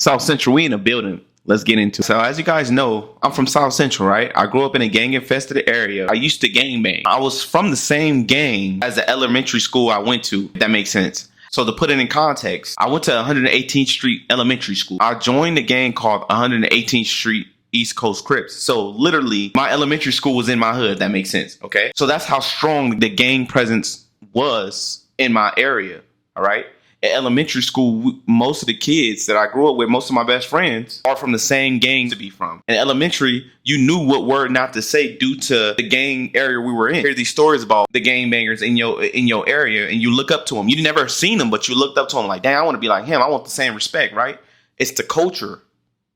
South Central, we in a building. Let's get into it. So as you guys know, I'm from South Central, right? I grew up in a gang-infested area. I used to gangbang. I was from the same gang as the elementary school I went to, if that makes sense. So to put it in context, I went to 118th Street Elementary School. I joined a gang called 118th Street East Coast Crips. So literally, my elementary school was in my hood, that makes sense, okay? So that's how strong the gang presence was in my area, all right? At elementary school, most of the kids that I grew up with, most of my best friends, are from the same gang to be from. In elementary, you knew what word not to say due to the gang area we were in. You hear these stories about the gang bangers in your area, and you look up to them. You never seen them, but you looked up to them like, dang, I want to be like him. I want the same respect, right? It's the culture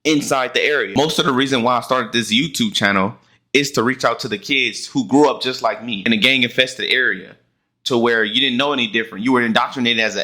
inside the area. Most of the reason why I started this YouTube channel is to reach out to the kids who grew up just like me in a gang-infested area, to where you didn't know any different. You were indoctrinated as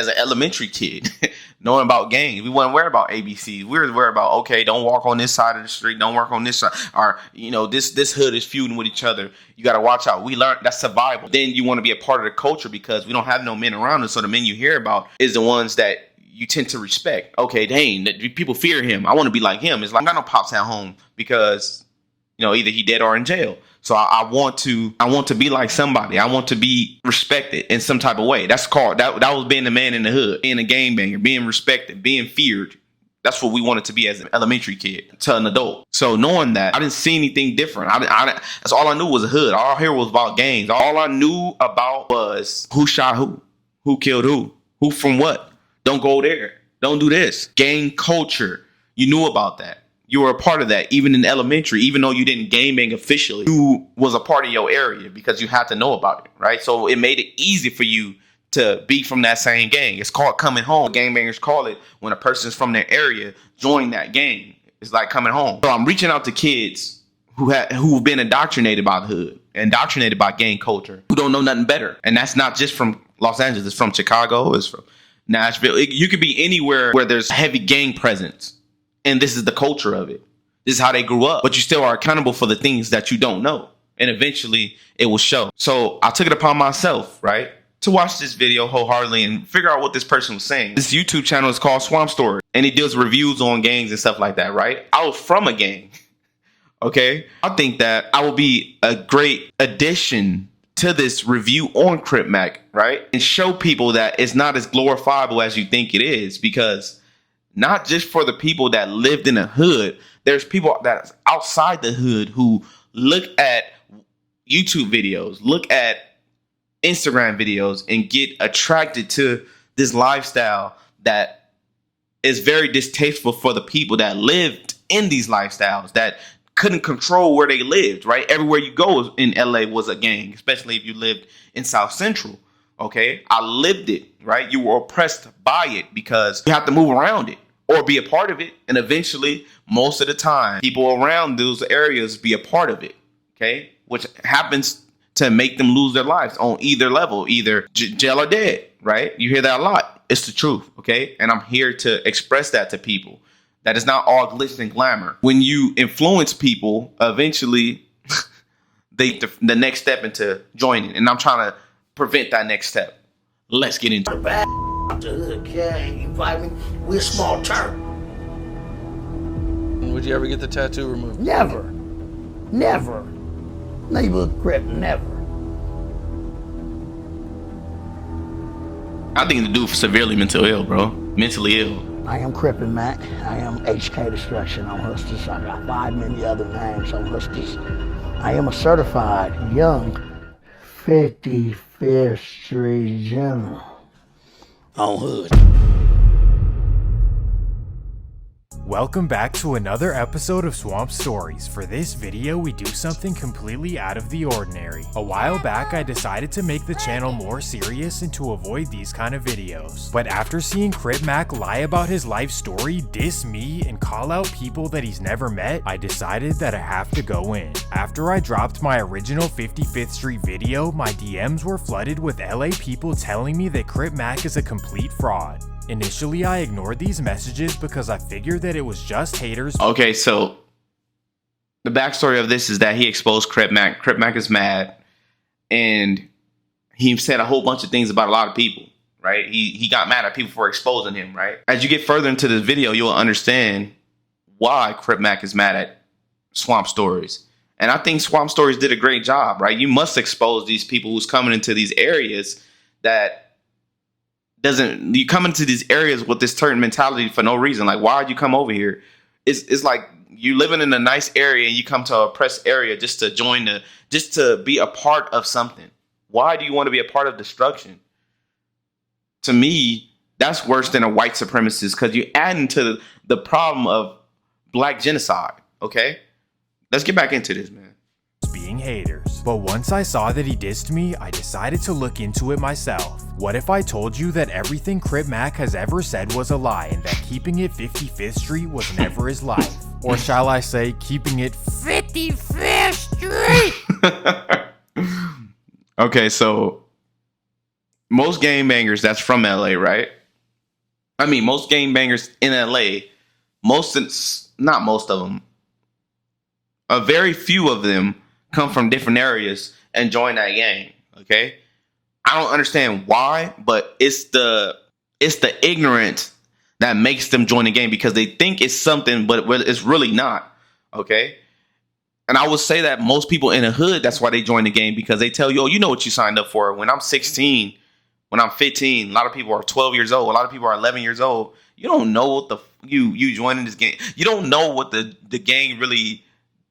an elementary kid, knowing about gangs. We weren't worried about ABCs. We were worried about, okay, don't walk on this side of the street, don't work on this side, or this hood is feuding with each other. You got to watch out. We learned that's survival. Then you want to be a part of the culture because we don't have no men around us. So the men you hear about is the ones that you tend to respect. Okay, dang, people fear him. I want to be like him. It's like I got no pops at home because either he dead or in jail. So I want to be like somebody. I want to be respected in some type of way. That's called that was being the man in the hood, being a gangbanger, being respected, being feared. That's what we wanted to be as an elementary kid to an adult. So knowing that, I didn't see anything different. That's all I knew was a hood. All I heard was about gangs. All I knew about was who shot who killed who from what. Don't go there. Don't do this. Gang culture. You knew about that. You were a part of that, even in elementary, even though you didn't gangbang officially. You was a part of your area because you had to know about it, right? So it made it easy for you to be from that same gang. It's called coming home. Gangbangers call it when a person's from their area join that gang. It's like coming home. So I'm reaching out to kids who've been indoctrinated by the hood, indoctrinated by gang culture, who don't know nothing better. And that's not just from Los Angeles. It's from Chicago. It's from Nashville. You could be anywhere where there's heavy gang presence. And this is the culture of it. This is how they grew up. But you still are accountable for the things that you don't know. And eventually it will show. So I took it upon myself, right, to watch this video wholeheartedly and figure out what this person was saying. This YouTube channel is called Swamp Story. And he does reviews on gangs and stuff like that, right? I was from a gang. Okay? I think that I will be a great addition to this review on Crip Mac, right? And show people that it's not as glorifiable as you think it is, because not just for the people that lived in the hood, there's people that's outside the hood who look at YouTube videos, look at Instagram videos, and get attracted to this lifestyle that is very distasteful for the people that lived in these lifestyles, that couldn't control where they lived, right? Everywhere you go in LA was a gang, especially if you lived in South Central. Okay, I lived it, right? You were oppressed by it because you have to move around it or be a part of it. And eventually, most of the time, people around those areas be a part of it, okay? Which happens to make them lose their lives on either level, either jail or dead, right? You hear that a lot. It's the truth, okay? And I'm here to express that to people. That is not all glitz and glamour. When you influence people, eventually, the next step into joining. And I'm trying to prevent that next step. Let's get into it. Okay, you invite me? We're a small town. Would you ever get the tattoo removed? Never. Never. Neighborhood Crip, never. I think the dude severely mentally ill, bro. Mentally ill. I am Crip and Mac. I am HK Destruction on Hustlers. I got 5 many other names on Hustlers. I am a certified young 55th Street General on Hood. Welcome back to another episode of Swamp Stories. For this video, we do something completely out of the ordinary. A while back, I decided to make the channel more serious and to avoid these kind of videos. But after seeing Crip Mac lie about his life story, diss me, and call out people that he's never met, I decided that I have to go in. After I dropped my original 55th Street video, my DMs were flooded with LA people telling me that Crip Mac is a complete fraud. Initially, I ignored these messages because I figured that it was just haters. Okay, so the backstory of this is that he exposed Crip Mac. Crip Mac is mad, and he said a whole bunch of things about a lot of people, right? He got mad at people for exposing him, right? As you get further into this video, you'll understand why Crip Mac is mad at Swamp Stories. And I think Swamp Stories did a great job, right? You must expose these people who's coming into these areas that you come into these areas with this certain mentality for no reason. Like, why'd you come over here? It's like you living in a nice area and you come to a oppressed area just to be a part of something. Why do you want to be a part of destruction? To me, that's worse than a white supremacist, because you're adding to the problem of black genocide. Okay, let's get back into this, man. Being haters. But once I saw that he dissed me, I decided to look into it myself. What if I told you that everything Crip Mac has ever said was a lie, and that keeping it 55th Street was never his life? Or shall I say, keeping it 55th Street? Okay, so most gangbangers that's from LA, right? I mean, most gangbangers in LA, not most of them, a very few of them come from different areas and join that gang. Okay, I don't understand why, but it's the ignorance that makes them join the gang, because they think it's something, but it's really not. Okay, and I would say that most people in the hood, that's why they join the gang, because they tell you, oh, you know what you signed up for. When I'm 16, when I'm 15, a lot of people are 12 years old, a lot of people are 11 years old. You don't know what you joining this gang. You don't know what the gang really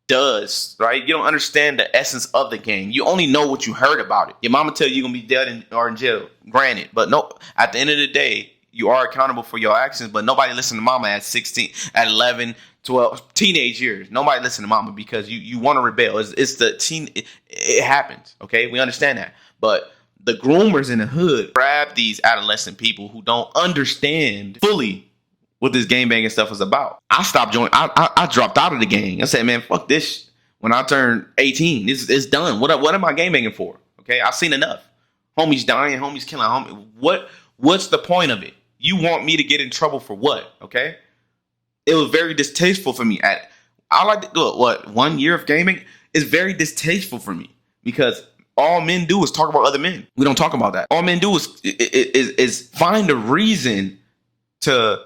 does, right? You don't understand the essence of the gang. You only know what you heard about it. Your mama tell you you're gonna be dead or in jail, granted, but no, at the end of the day, you are accountable for your actions. But nobody listen to mama at 16, at 11, 12, teenage years. Nobody listen to mama because you want to rebel. It's the teen. It happens. Okay, we understand that. But the groomers in the hood grab these adolescent people who don't understand fully what this gangbanging stuff is about. I stopped joining. I dropped out of the gang. I said, man, fuck this. When I turned 18, it's done. What am I gangbanging for? Okay, I've seen enough. Homies dying, homies killing homies. What's the point of it? You want me to get in trouble for what? Okay, it was very distasteful for me. I like to do what 1 year of gaming is very distasteful for me, because all men do is talk about other men. We don't talk about that. All men do is find a reason to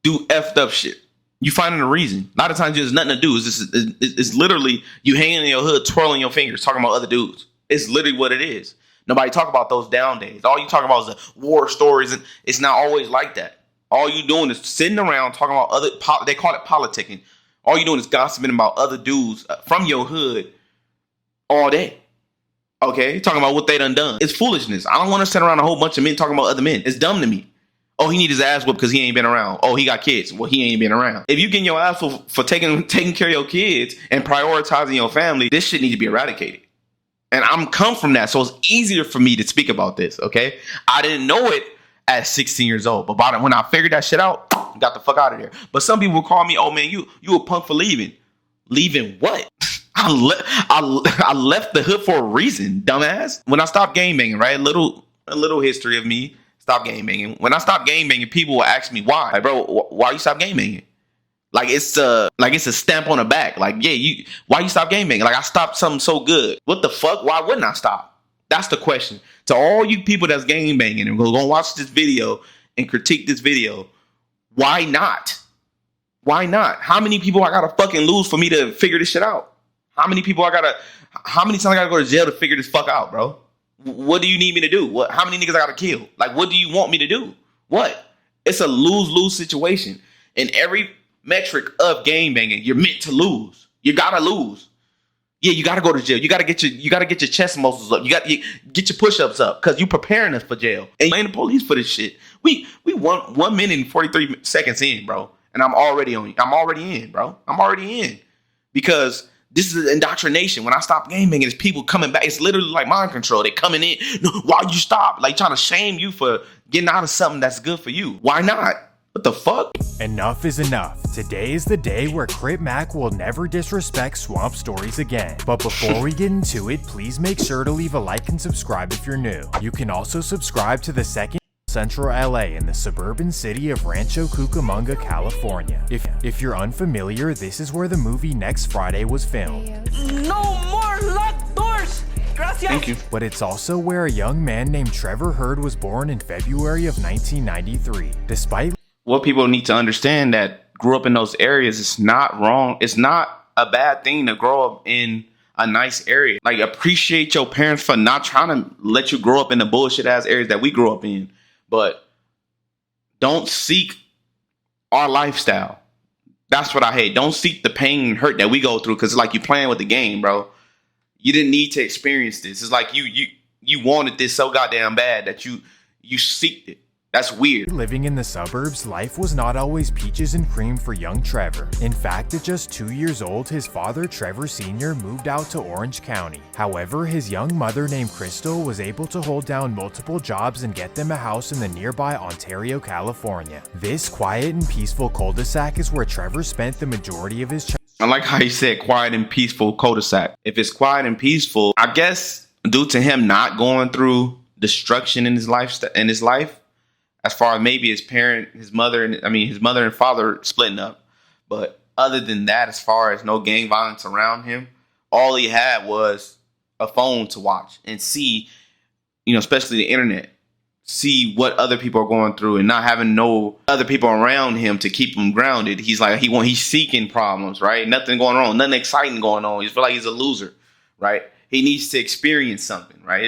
do effed up shit. You finding a reason. A lot of times there's nothing to do. It's literally you hanging in your hood, twirling your fingers, talking about other dudes. It's literally what it is. Nobody talk about those down days. All you talk about is the war stories, and it's not always like that. All you doing is sitting around talking about other. They call it politicking. All you doing is gossiping about other dudes from your hood all day. Okay, talking about what they done. It's foolishness. I don't want to sit around a whole bunch of men talking about other men. It's dumb to me. Oh, he need his ass whipped because he ain't been around. Oh, he got kids. Well, he ain't been around. If you getting your ass for taking care of your kids and prioritizing your family, this shit need to be eradicated. And I'm come from that, so it's easier for me to speak about this. Okay, I didn't know it at 16 years old, but when I figured that shit out, got the fuck out of there. But some people call me, oh man, you a punk for leaving. Leaving what? I left the hood for a reason, dumbass. When I stopped gangbanging, right? A little history of me. Stop gangbanging. When I stopped gangbanging, people will ask me why. Like, bro, why you stop gangbanging? Like it's a stamp on the back. Like, yeah, why you stop gangbanging? Like, I stopped something so good. What the fuck? Why wouldn't I stop? That's the question. To all you people that's gangbanging and go watch this video and critique this video, why not? Why not? How many people I gotta fucking lose for me to figure this shit out? How many times I gotta go to jail to figure this fuck out, bro? What do you need me to do? How many niggas I gotta kill? Like, what do you want me to do? What? It's a lose-lose situation. In every metric of gangbanging, you're meant to lose. You gotta lose. Yeah, you gotta go to jail. You gotta get your chest muscles up. You get your push-ups up, because you preparing us for jail. And blame the police for this shit. We 1 minute and 43 seconds in, bro. And I'm already in, bro. I'm already in. Because this is indoctrination. When I stop gaming, it's people coming back. It's literally like mind control. They coming in. No, why you stop? Like trying to shame you for getting out of something that's good for you. Why not? What the fuck? Enough is enough. Today is the day where Crip Mac will never disrespect Swamp Stories again. But before we get into it, please make sure to leave a like and subscribe if you're new. You can also subscribe to the second Central LA in the suburban city of Rancho Cucamonga, California. If you're unfamiliar, this is where the movie Next Friday was filmed. No more locked doors! Thank you. But it's also where a young man named Trevor Hurd was born in February of 1993. Despite What people need to understand that grew up in those areas, it's not wrong. It's not a bad thing to grow up in a nice area. Like, appreciate your parents for not trying to let you grow up in the bullshit ass areas that we grew up in. But don't seek our lifestyle. That's what I hate. Don't seek the pain and hurt that we go through, because it's like you playing with the game, bro. You didn't need to experience this. It's like you wanted this so goddamn bad that you seeked it. That's weird. living in the suburbs, life was not always peaches and cream for young Trevor. In fact, at just 2 years old, his father, Trevor Sr., moved out to Orange County. However, his young mother named Crystal was able to hold down multiple jobs and get them a house in the nearby Ontario, California. This quiet and peaceful cul-de-sac is where Trevor spent the majority of his childhood. I like how he said quiet and peaceful cul-de-sac. If it's quiet and peaceful, I guess due to him not going through destruction in his life, as far as maybe his mother and father splitting up. But other than that, as far as no gang violence around him, all he had was a phone to watch and see, especially the internet, see what other people are going through, and not having no other people around him to keep him grounded. He's like, he's seeking problems, right? Nothing going on, nothing exciting going on. He feels like he's a loser, right? He needs to experience something, right?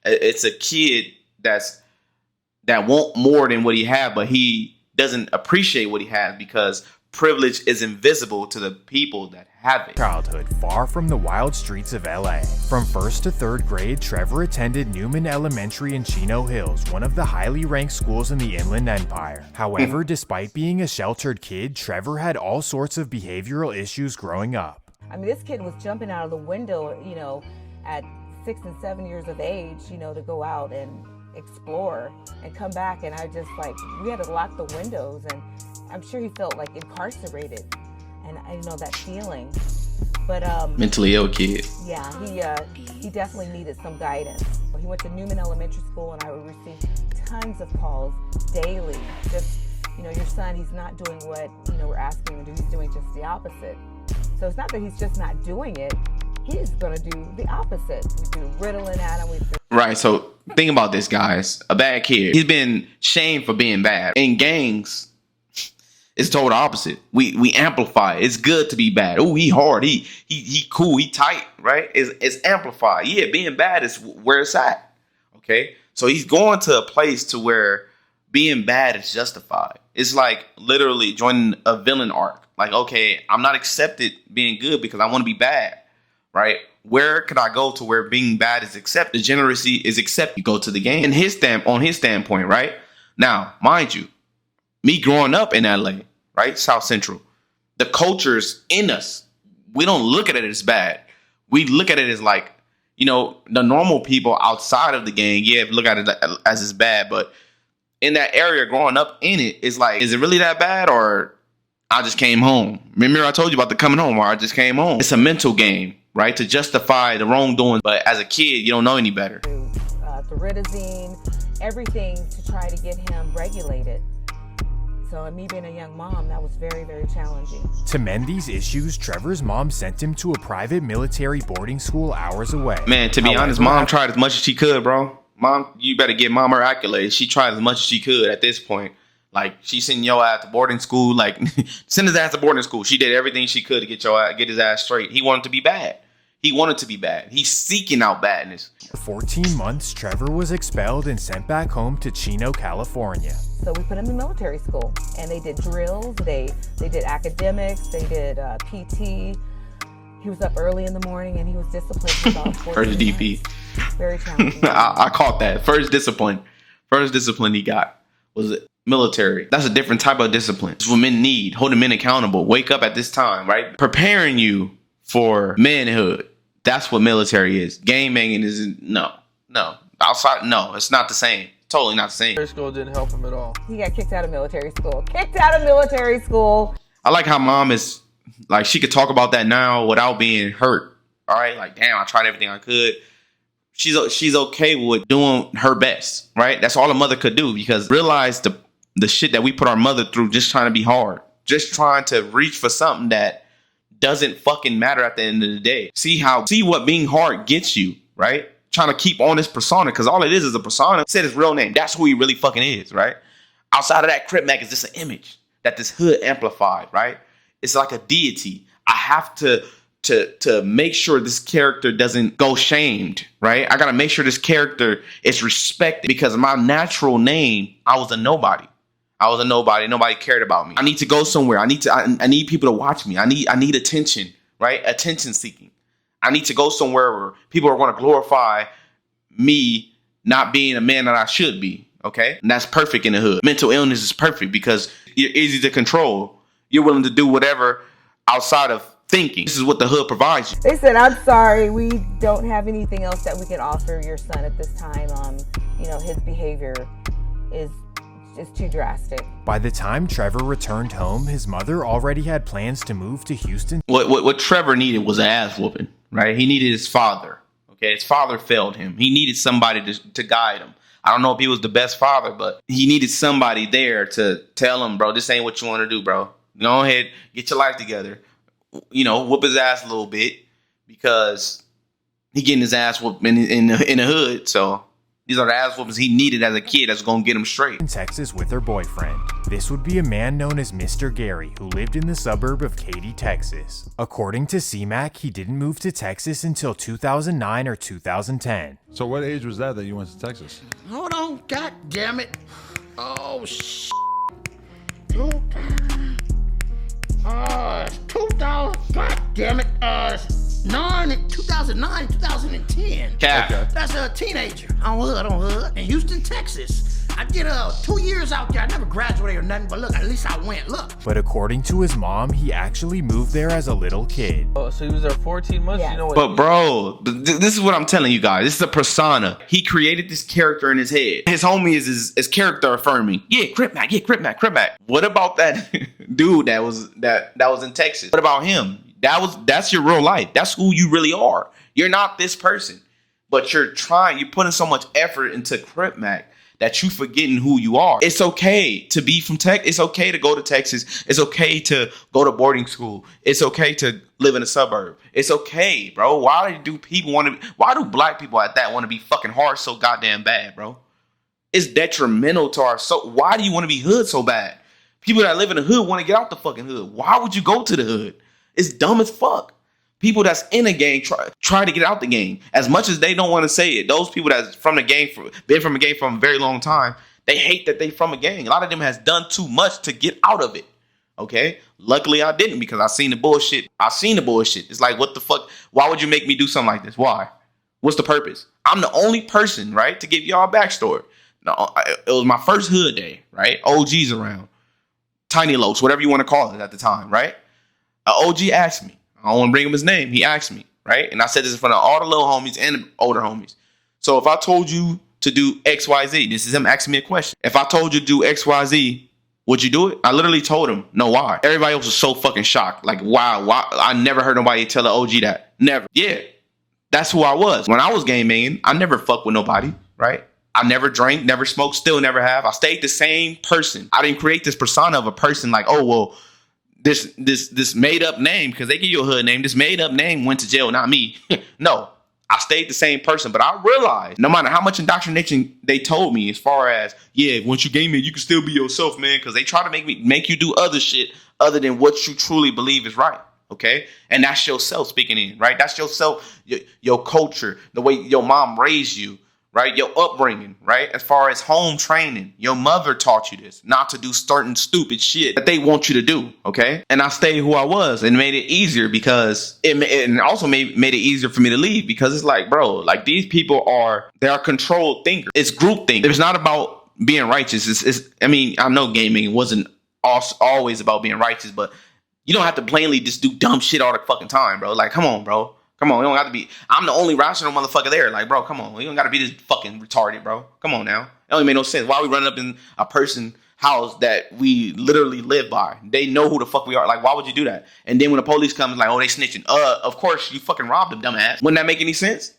It's a kid that want more than what he had, but he doesn't appreciate what he has because privilege is invisible to the people that have it. Childhood far from the wild streets of LA. From 1st to 3rd grade, Trevor attended Newman Elementary in Chino Hills, one of the highly ranked schools in the Inland Empire. However, despite being a sheltered kid, Trevor had all sorts of behavioral issues growing up. I mean, this kid was jumping out of the window, at 6 and 7 years of age, to go out and explore and come back, and we had to lock the windows, and I'm sure he felt like incarcerated, and I know that feeling. But mentally ill kid. Yeah, he definitely needed some guidance. He went to Newman Elementary School, and I would receive tons of calls daily. Just, your son, he's not doing what we're asking him to do. He's doing just the opposite. So it's not that he's just not doing it. He's gonna do the opposite. We do Ritalin at him. Right. So think about this, guys. A bad kid. He's been shamed for being bad. In gangs, it's total opposite. We amplify. It's good to be bad. Oh, he hard. He cool. He tight. Right. It's amplified. Yeah, being bad is where it's at. Okay. So he's going to a place to where being bad is justified. It's like literally joining a villain arc. Like, okay, I'm not accepted being good because I want to be bad. Right? Where could I go to where being bad is accepted? Degeneracy is accepted. You go to the game. On his standpoint, right? Now, mind you, me growing up in LA, right? South Central, the culture's in us. We don't look at it as bad. We look at it as like, the normal people outside of the gang, look at it as it's bad. But in that area, growing up in it, it's like, is it really that bad, or I just came home? Remember I told you about the coming home, or I just came home. It's a mental game, right? To justify the wrongdoing. But as a kid, you don't know any better. Thoridazine, everything to try to get him regulated. So me being a young mom, that was very, very challenging. To mend these issues, Trevor's mom sent him to a private military boarding school hours away. Man, to be honest, mom tried as much as she could, bro. Mom, you better give mom her accolades. She tried as much as she could at this point. Like, she sent your ass to boarding school. Like, send his ass to boarding school. She did everything she could to get his ass straight. He wanted to be bad. He's seeking out badness. For 14 months, Trevor was expelled and sent back home to Chino, California. So we put him in military school, and they did drills, they did academics, they did PT. He was up early in the morning, and he was disciplined for about 14 First DP. months. Very challenging. I caught that. First discipline he got was military. That's a different type of discipline. It's what men need. Holding men accountable. Wake up at this time, right? Preparing you for manhood. That's what military is. Gang banging is no. Outside, no. It's not the same. Totally not the same. Military school didn't help him at all. He got kicked out of military school. I like how mom is like, she could talk about that now without being hurt. All right, like, damn, I tried everything I could. She's okay with doing her best, right? That's all a mother could do, because realize the shit that we put our mother through just trying to be hard, just trying to reach for something that doesn't fucking matter at the end of the day. See what being hard gets you. right? Trying to keep on this persona, because all it is a persona. Said his real name. That's who he really fucking is, right? Outside of that, Crip Mac is just an image that this hood amplified, right? It's like a deity. I have to make sure this character doesn't go shamed, right? I gotta make sure this character is respected, because my natural name, I was a nobody. I was a nobody. Nobody cared about me. I need to go somewhere. I need people to watch me. I need attention, right? Attention seeking. I need to go somewhere where people are going to glorify me not being a man that I should be. Okay. And that's perfect in the hood. Mental illness is perfect because you're easy to control. You're willing to do whatever outside of thinking. This is what the hood provides you. They said, I'm sorry, we don't have anything else that we can offer your son at this time. His behavior is too drastic. By the time Trevor returned home, his mother already had plans to move to Houston. What Trevor needed was an ass whooping, right? He needed his father. Okay, his father failed him. He needed somebody to guide him. I don't know if he was the best father, but he needed somebody there to tell him, bro, this ain't what you want to do, bro. Go ahead, get your life together. Whoop his ass a little bit, because he getting his ass whooped in the hood. So these are the ass whoopings he needed as a kid that's going to get him straight. In Texas with her boyfriend. This would be a man known as Mr. Gary, who lived in the suburb of Katy, Texas. According to CMAC, he didn't move to Texas until 2009 or 2010. So what age was that you went to Texas? Hold on, god damn it. Oh, shit. 2000, god damn it. 2009, 2010. Cap. Okay. That's a teenager on hood in Houston, Texas. I did 2 years out there. I never graduated or nothing, but look, at least I went. Look. But according to his mom, he actually moved there as a little kid. Oh, so he was there 14 months? Yeah. You know what? But bro, this is what I'm telling you guys. This is a persona. He created this character in his head. His homie is character affirming. Yeah, Crip Mac. Yeah, Crip Mac. Crip Mac. What about that dude that was in Texas? What about him? That's your real life. That's who you really are. You're not this person, but you're putting so much effort into Crip Mac that you forgetting who you are. It's okay to be from Texas. It's okay to go to Texas. It's okay to go to boarding school. It's okay to live in a suburb. It's okay, bro. Why do black people at that want to be fucking hard so goddamn bad, bro? It's detrimental to our soul. Why do you want to be hood so bad? People that live in the hood want to get out the fucking hood. Why would you go to the hood? It's dumb as fuck. People that's in a gang try to get out the gang. As much as they don't want to say it, those people that's from the gang, been from a gang for a very long time, they hate that they from a gang. A lot of them has done too much to get out of it. Okay? Luckily I didn't, because I seen the bullshit. It's like, what the fuck? Why would you make me do something like this? Why? What's the purpose? I'm the only person, right, to give y'all a backstory. No, it was my first hood day, right? OGs around. Tiny Lokes, whatever you want to call it at the time, right? An OG asked me. I don't want to bring him his name. He asked me, right? And I said this in front of all the little homies and the older homies. So if I told you to do X, Y, Z, this is him asking me a question. If I told you to do X, Y, Z, would you do it? I literally told him, no, why? Everybody else was so fucking shocked. Like, wow, why? I never heard nobody tell an OG that. Never. Yeah, that's who I was. When I was game banging, I never fucked with nobody, right? I never drank, never smoked, still never have. I stayed the same person. I didn't create this persona of a person like, oh, well, this made up name, because they give you a hood name. This made up name went to jail, not me. No, I stayed the same person, but I realized no matter how much indoctrination they told me, as far as, yeah, once you game in, you can still be yourself, man, because they try to make you do other shit other than what you truly believe is right. Okay, and that's yourself speaking in, right? That's yourself, your culture, the way your mom raised you. Right? Your upbringing, right? As far as home training, your mother taught you this, not to do certain stupid shit that they want you to do, okay? And I stayed who I was, and made it easier, because it also made it easier for me to leave, because it's like, bro, like, these people they are controlled thinkers. It's group thinking. It's not about being righteous. I know gaming wasn't always about being righteous, but you don't have to plainly just do dumb shit all the fucking time, bro. Like, come on, bro. Come on, you don't have to be. I'm the only rational motherfucker there. Like, bro, come on. You don't got to be this fucking retarded, bro. Come on now. It only made no sense. Why are we running up in a person's house that we literally live by? They know who the fuck we are. Like, why would you do that? And then when the police come, it's like, oh, they snitching. Of course, you fucking robbed them, dumbass. Wouldn't that make any sense?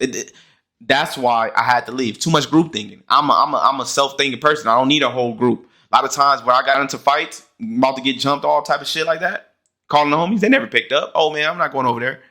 That's why I had to leave. Too much group thinking. I'm a self-thinking person. I don't need a whole group. A lot of times where I got into fights, about to get jumped, all type of shit like that, calling the homies, they never picked up. Oh, man, I'm not going over there.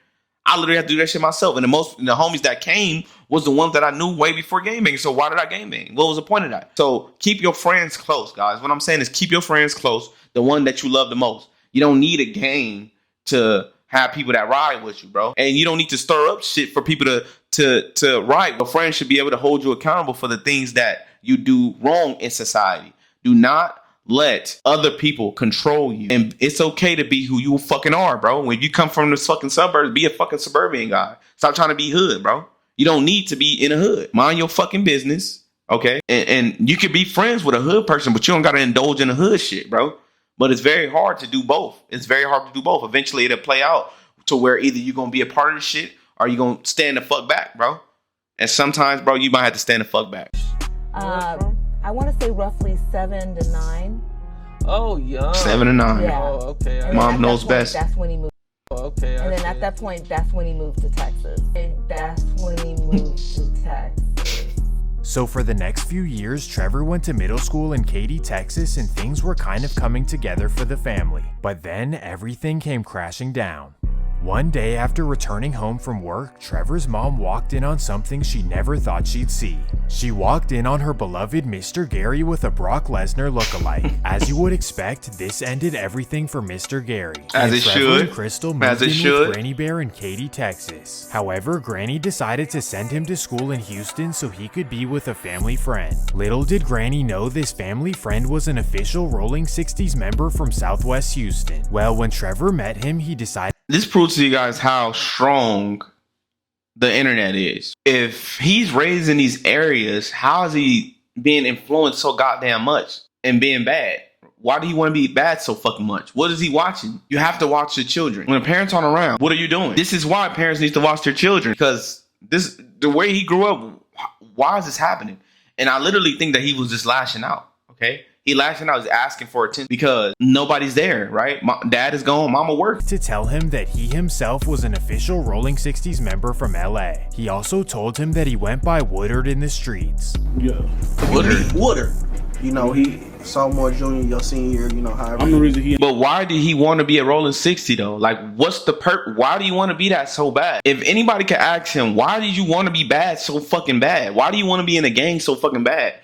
I literally had to do that shit myself. And the homies that came was the ones that I knew way before gaming. So why did I game bang? What was the point of that? So keep your friends close, guys. What I'm saying is keep your friends close. The one that you love the most. You don't need a game to have people that ride with you, bro. And you don't need to stir up shit for people to ride. Your friends should be able to hold you accountable for the things that you do wrong in society. Do not let other people control you. And it's okay to be who you fucking are, bro. When you come from the fucking suburbs, be a fucking suburban guy. Stop trying to be hood, bro. You don't need to be in a hood. Mind your fucking business, okay? And you could be friends with a hood person, but you don't got to indulge in the hood shit, bro. But it's very hard to do both. It's very hard to do both. Eventually, it'll play out to where either you're going to be a part of the shit or you're going to stand the fuck back, bro. And sometimes, bro, you might have to stand the fuck back. I want to say roughly 7 to 9. Oh, young. 7 to 9. Yeah. Oh, okay. And Mom then at knows that point, best. That's when he moved. Oh, okay. And then at that point, that's when he moved to Texas. And that's when he moved to Texas. So for the next few years, Trevor went to middle school in Katy, Texas, and things were kind of coming together for the family. But then everything came crashing down. One day after returning home from work, Trevor's mom walked in on something she never thought she'd see. She walked in on her beloved Mr. Gary with a Brock Lesnar lookalike. As you would expect, this ended everything for Mr. Gary. As And it Trevor should. and Crystal moved As it in should. with Granny Bear in Katy, Texas. However, Granny decided to send him to school in Houston so he could be with a family friend. Little did Granny know this family friend was an official Rolling 60s member from Southwest Houston. Well, when Trevor met him, he decided This proves to you guys how strong the internet is. If he's raised in these areas, how is he being influenced so goddamn much and being bad? Why do you want to be bad so fucking much? What is he watching? You have to watch your children. When the parents aren't around, what are you doing? This is why parents need to watch their children, because the way he grew up, why is this happening? And I literally think that he was just lashing out, okay? He lashing out, he's asking for attention because nobody's there, right? Dad is gone, mama works. to tell him that he himself was an official Rolling 60s member from LA. He also told him that he went by Woodard in the streets. Yeah. Woodard. You know, he sophomore, junior, your senior year, you know, however. I'm the reason he. But why did he want to be a Rolling 60 though? Like, what's the why do you want to be that so bad? If anybody could ask him, why did you want to be bad so fucking bad? Why do you want to be in a gang so fucking bad?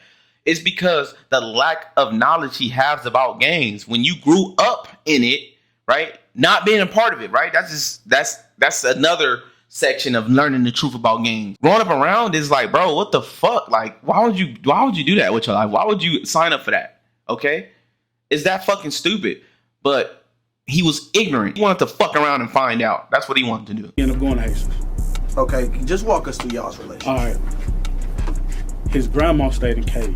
It's because the lack of knowledge he has about gangs. When you grew up in it, right? Not being a part of it, right? That's another section of learning the truth about gangs. Growing up around is like, bro, what the fuck? Like, why would you do that with your life? Why would you sign up for that? Okay? Is that fucking stupid? But he was ignorant. He wanted to fuck around and find out. That's what he wanted to do. He ended up going to Hastings. Okay, just walk us through y'all's relationship. All right. His grandma stayed in Katy.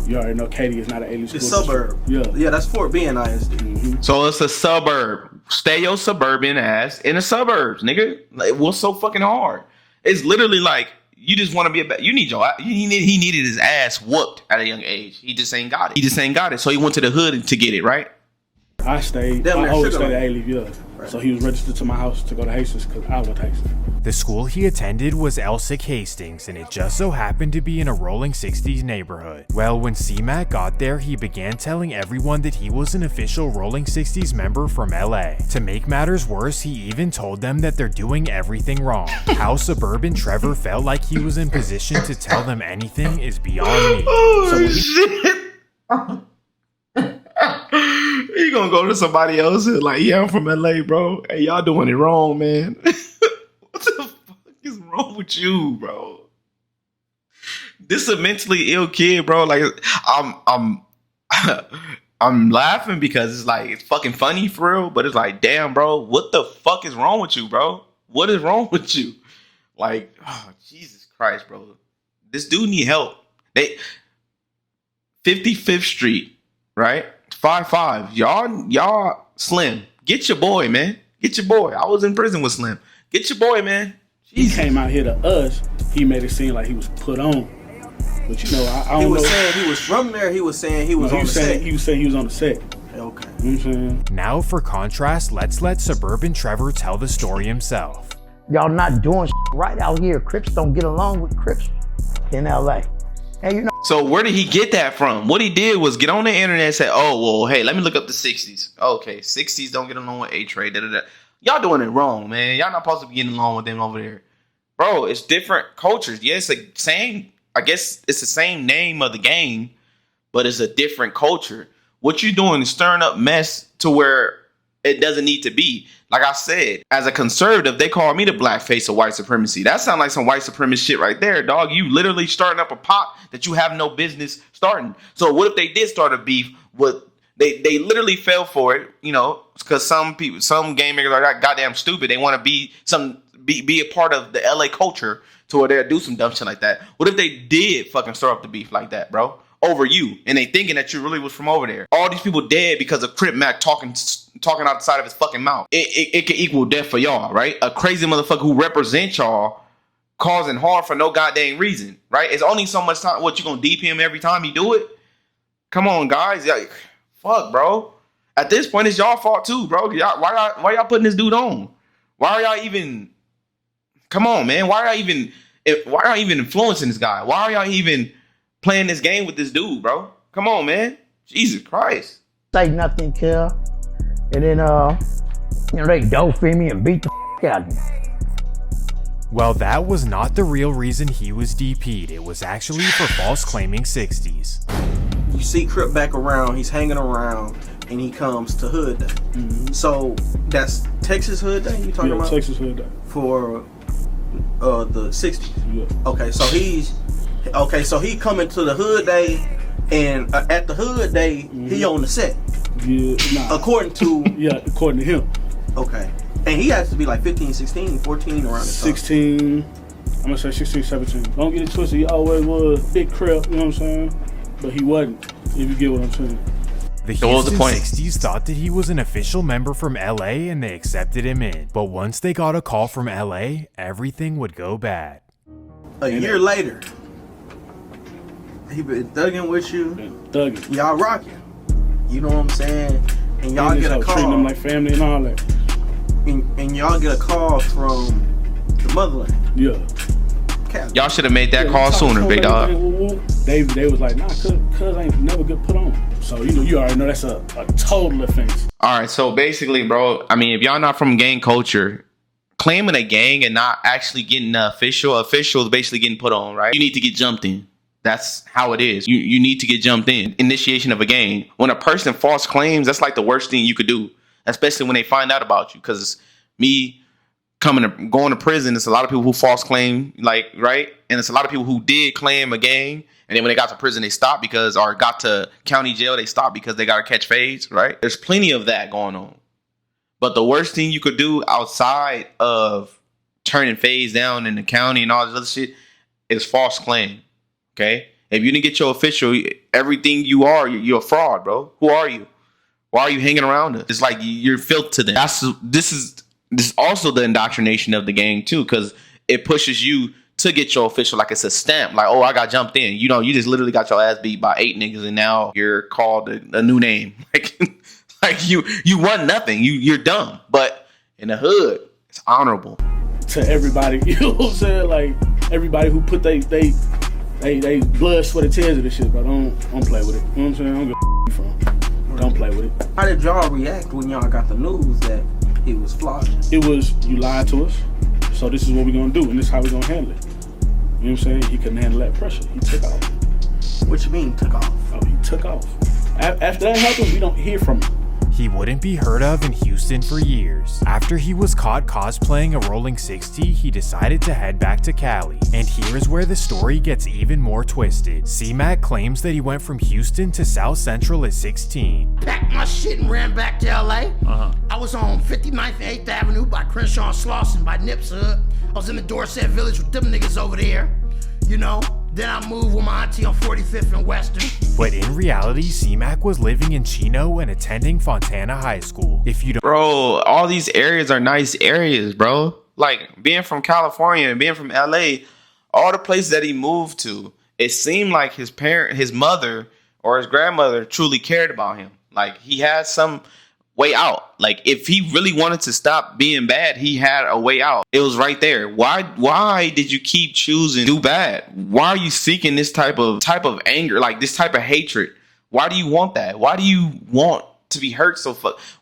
You already know Katy is not an elite school. It's suburb. Yeah. That's Fort B and ISD. So it's a suburb. Stay your suburban ass in the suburbs, nigga. Like, what's so fucking hard? It's literally like you just want to be a bad. He needed his ass whooped at a young age. He just ain't got it. So he went to the hood to get it, right? I stayed. Damn, I always Sugar stayed at Land. A-Leaf, yeah. Right. So he was registered to my house to go to Hastings because I went to Hastings. The school he attended was Elsick Hastings, and it just so happened to be in a Rolling 60s neighborhood. Well, when C-Mac got there, he began telling everyone that he was an official Rolling 60s member from LA. To make matters worse, he even told them that they're doing everything wrong. How suburban Trevor felt like he was in position to tell them anything is beyond me. Oh, shit. You gonna go to somebody else and like, yeah, I'm from LA, bro. Hey, y'all doing it wrong, man. What the fuck is wrong with you, bro? This is a mentally ill kid, bro. Like, I'm laughing because it's like it's fucking funny for real, but it's like, damn, bro, what the fuck is wrong with you, bro? What is wrong with you? Like, oh, Jesus Christ, bro. This dude need help. 55th Street, right? 5'5". Y'all Slim. Get your boy, man. Get your boy. I was in prison with Slim. Get your boy, man. He came out here to us. He made it seem like he was put on. But you know, I don't know. He was saying he was from there. He was saying he was on the set. He was saying he was on the set. Okay. You know what I'm saying? Now, for contrast, let's let suburban Trevor tell the story himself. Y'all not doing right out here. Crips don't get along with Crips in LA. And you know, So where did he get that from? What he did was get on the internet and say, oh, well, hey, let me look up the 60s. Okay, 60s don't get along with A-Trade. Da, da, da. Y'all doing it wrong, man. Y'all not supposed to be getting along with them over there. Bro, it's different cultures. Yeah, it's the same. I guess it's the same name of the game, but it's a different culture. What you doing is stirring up mess to where it doesn't need to be. Like I said, as a conservative, they call me the black face of white supremacy. That sounds like some white supremacist shit right there, dog. You literally starting up a pot that you have no business starting. So what if they did start a beef with, they literally fell for it, you know, because some game makers are goddamn stupid. They want to be a part of the LA culture to where they'll do some dumb shit like that. What if they did fucking stir up the beef like that, bro? Over you, and they thinking that you really was from over there. All these people dead because of Crip Mac talking outside of his fucking mouth. It could equal death for y'all, right? A crazy motherfucker who represents y'all causing harm for no goddamn reason, right? It's only so much time. What, you gonna DP him every time he do it? Come on, guys. Like, fuck, bro. At this point, it's y'all fault too, bro. Why y'all putting this dude on? Why are y'all even? Come on, man. Why are y'all even influencing this guy? Why are y'all even playing this game with this dude, bro? Come on, man. Jesus Christ. Say nothing, kill. And then, they dope feed me and beat the out of me. Well, that was not the real reason he was DP'd. It was actually for false claiming 60s. You see Crip back around, he's hanging around, and he comes to Hood Day. Mm-hmm. So that's Texas Hood Day you talking about? Texas Hood Day. For the 60s. Yeah. Okay, so he coming to the Hood Day, and at the Hood Day, he on the set. Yeah, nah. According to him. Okay. And he has to be like 15, 16, 14 around this 16, time. I'm gonna say 16, 17. Don't get it twisted, he always was big Crip, you know what I'm saying? But he wasn't, if you get what I'm saying. The Houston 60s thought that he was an official member from LA and they accepted him in. But once they got a call from LA, everything would go bad. A year later, he been thugging with you. Thugging. Y'all rocking. You know what I'm saying? And y'all get a call. Treating them like family and all that. And y'all get a call from the motherland. Yeah. Y'all should have made that call sooner, big dog. They was like, nah, cuz ain't never get put on. So, you already know that's a total offense. All right, so basically, bro, I mean, if y'all not from gang culture, claiming a gang and not actually getting official is basically getting put on, right? You need to get jumped in. That's how it is. You need to get jumped in. Initiation of a gang. When a person false claims, that's like the worst thing you could do, especially when they find out about you. Because me going to prison, it's a lot of people who false claim, like, right? And it's a lot of people who did claim a gang, and then when they got to prison, they stopped or got to county jail, they stopped because they got to catch fades, right? There's plenty of that going on. But the worst thing you could do outside of turning fades down in the county and all this other shit is false claim. Okay, if you didn't get your official, everything you're a fraud, bro. Who are you? Why are you hanging around us? It's like you're filth to them. This is also the indoctrination of the gang too, because it pushes you to get your official, like it's a stamp. Like, oh, I got jumped in. You know, you just literally got your ass beat by 8 niggas, and now you're called a new name. Like you won nothing. You're dumb. But in the hood, it's honorable. To everybody, you know what I'm saying? Like everybody who put they blood, sweat, and tears of this shit, but don't play with it. You know what I'm saying? I don't give a from. Don't play with it. How did y'all react when y'all got the news that he was flawed? It was, you lied to us, so this is what we're gonna do, and this is how we're gonna handle it. You know what I'm saying? He couldn't handle that pressure. He took off. What you mean, took off? Oh, he took off. After that happened, we don't hear from him. He wouldn't be heard of in Houston for years. After he was caught cosplaying a rolling 60, he decided to head back to Cali. And here's where the story gets even more twisted. C-Mac claims that he went from Houston to South Central at 16. Packed my shit and ran back to LA. I was on 59th and 8th Avenue by Crenshaw and Slauson by Nips Hood. I was in the Dorset Village with them niggas over there. You know, then I moved with my auntie on 45th and Western. But in reality, C-Mac was living in Chino and attending Fontana High School. If you don't— Bro, all these areas are nice areas, bro. Like, being from California and being from LA, all the places that he moved to, it seemed like his mother or his grandmother truly cared about him. Like, he had some way out. Like, if he really wanted to stop being bad, he had a way out. It was right there. Why did you keep choosing to do bad? Why are you seeking this type of anger, like this type of hatred? Why do you want that? Why do you want to be hurt so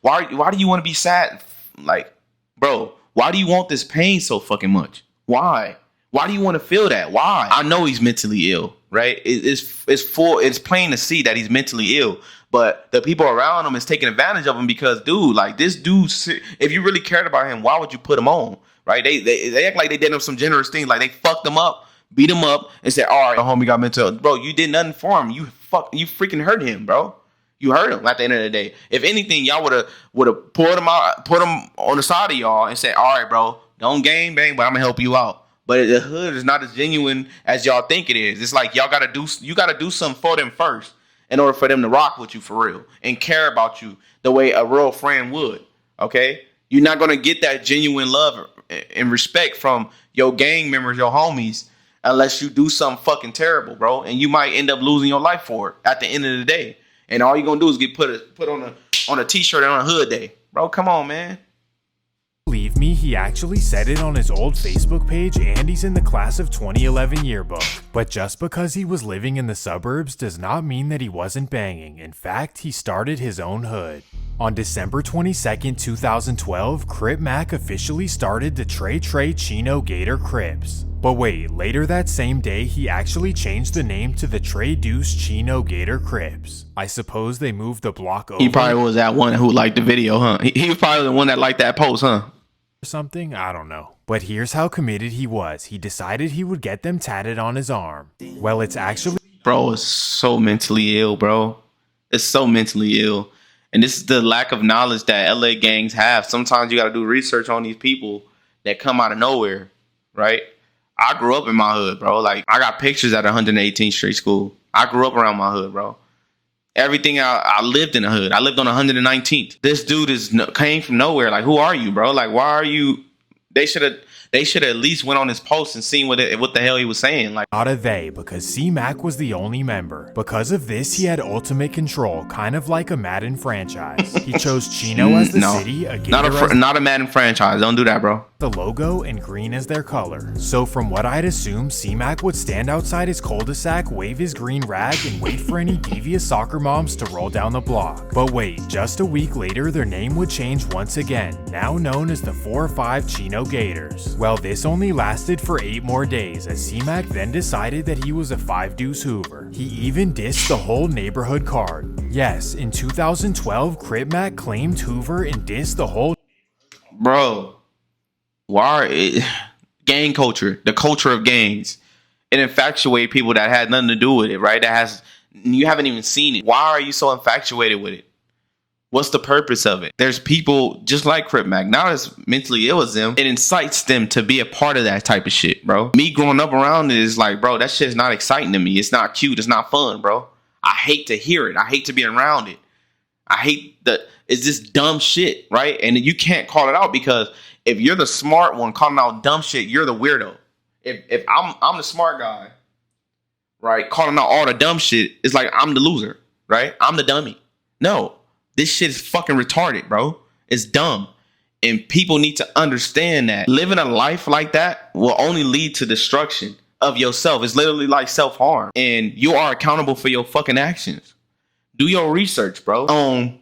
why do you want to be sad? Like, Bro, why do you want this pain so fucking much? Why? Why do you want to feel that? Why? I know he's mentally ill, right? It's plain to see that he's mentally ill. But the people around him is taking advantage of him because, dude, like this dude, if you really cared about him, why would you put him on? Right? They act like they did him some generous things. Like they fucked him up, beat him up, and said, all right, the homie got mental. Bro, you did nothing for him. You freaking hurt him, bro. You hurt him at the end of the day. If anything, y'all would have pulled him out, put him on the side of y'all and said, all right, bro, don't gang bang, but I'm gonna help you out. But the hood is not as genuine as y'all think it is. It's like you gotta do something for them first in order for them to rock with you for real and care about you the way a real friend would. Okay? You're not gonna get that genuine love and respect from your gang members, your homies, unless you do something fucking terrible, bro. And you might end up losing your life for it at the end of the day. And all you're gonna do is get put on a t-shirt on a hood day. Bro, come on, man. Believe me, he actually said it on his old Facebook page, and he's in the class of 2011 yearbook. But just because he was living in the suburbs does not mean that he wasn't banging. In fact, he started his own hood. On December 22nd, 2012, Crip Mac officially started the Trey Chino Gator Crips. But wait, later that same day, he actually changed the name to the Trey Deuce Chino Gator Crips. I suppose they moved the block over. He probably was that one who liked the video, huh? He was probably the one that liked that post, huh? Something, I don't know. But here's how committed he was. He decided he would get them tatted on his arm. Well, it's actually... Bro, it's so mentally ill, bro. It's so mentally ill. And this is the lack of knowledge that LA gangs have. Sometimes you got to do research on these people that come out of nowhere, right? I grew up in my hood, bro. Like, I got pictures at 118th Street School. I grew up around my hood, bro. Everything I lived in the hood. I lived on 119th. This dude came from nowhere. Like, who are you, bro? Like, why are you? They should have at least went on his post and seen what the hell he was saying. Like, not a they, because C-Mac was the only member. Because of this, he had ultimate control, kind of like a Madden franchise. He chose Chino as the city, a Gator not a Madden franchise. Don't do that, bro. The logo, and green as their color. So from what I'd assume, C-Mac would stand outside his cul-de-sac, wave his green rag, and wait for any devious soccer moms to roll down the block. But wait, just a week later, their name would change once again, now known as the 4-5 Chino Gators. Well, this only lasted for 8 more days, as C-Mac then decided that he was a 5-deuce Hoover. He even dissed the whole neighborhood card. Yes, in 2012, Crip Mac claimed Hoover and dissed the whole... Bro. Gang culture, the culture of gangs, it infatuates people that had nothing to do with it, right? You haven't even seen it. Why are you so infatuated with it? What's the purpose of it? There's people just like Crip Mac, not as mentally ill as them. It incites them to be a part of that type of shit, bro. Me growing up around it is like, bro, that shit's not exciting to me. It's not cute. It's not fun, bro. I hate to hear it. I hate to be around it. It's just dumb shit, right? And you can't call it out because if you're the smart one calling out dumb shit, you're the weirdo. If I'm the smart guy, right, calling out all the dumb shit, it's like I'm the loser, right? I'm the dummy. No, this shit is fucking retarded, bro. It's dumb. And people need to understand that living a life like that will only lead to destruction of yourself. It's literally like self-harm. And you are accountable for your fucking actions. Do your research, bro, on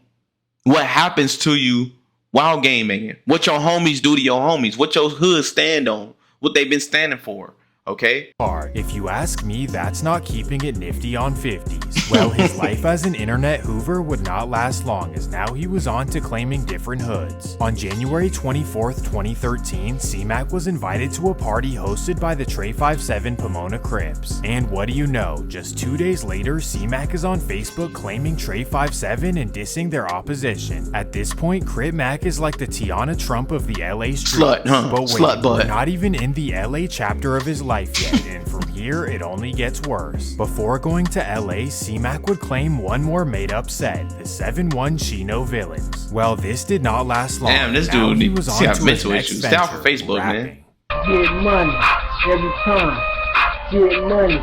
what happens to you while game banging, what your homies do to your homies, what your hood stand on, what they've been standing for, okay? If you ask me, that's not keeping it nifty on 50s. Well, his life as an internet Hoover would not last long, as now he was on to claiming different hoods. On January 24th, 2013, C-Mac was invited to a party hosted by the Trey 57 Pomona Crips. And what do you know, just 2 days later, C-Mac is on Facebook claiming Trey 57 and dissing their opposition. At this point, Crip Mac is like the Tiana Trump of the LA streets. Slut, huh? But wait, Slut butt. we're not even in the LA chapter of his life yet, and from here, it only gets worse. Before going to LA, C-Mac would claim one more made-up set, the 7-1 Chino Villains. Well, this did not last long. Damn, this Now dude he was on got to mental his next issues. Stay off of venture, Facebook, man. rapping. Get money every time. Get money.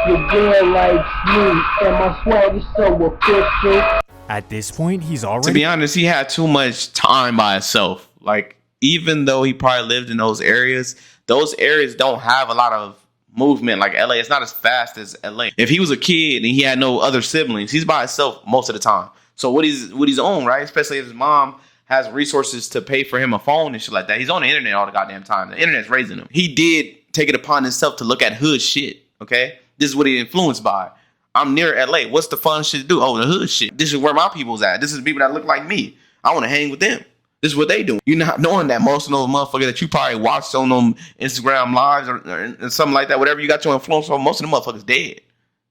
Your girl likes me, and my swag is so official. At this point, he's already... To be honest, he had too much time by himself. Like, even though he probably lived in those areas don't have a lot of movement like LA. It's not as fast as LA. If he was a kid and he had no other siblings, he's by himself most of the time. So what he's on, right? Especially if his mom has resources to pay for him a phone and shit like that. He's on the internet all the goddamn time. The internet's raising him. He did take it upon himself to look at hood shit. Okay, this is what he influenced by. I'm near LA. What's the fun shit to do? Oh, the hood shit. This is where my people's at. This is people that look like me. I want to hang with them. This is what they do. You're not knowing that most of those motherfuckers that you probably watched on them Instagram lives or something like that, whatever you got your influence on, most of the motherfuckers dead.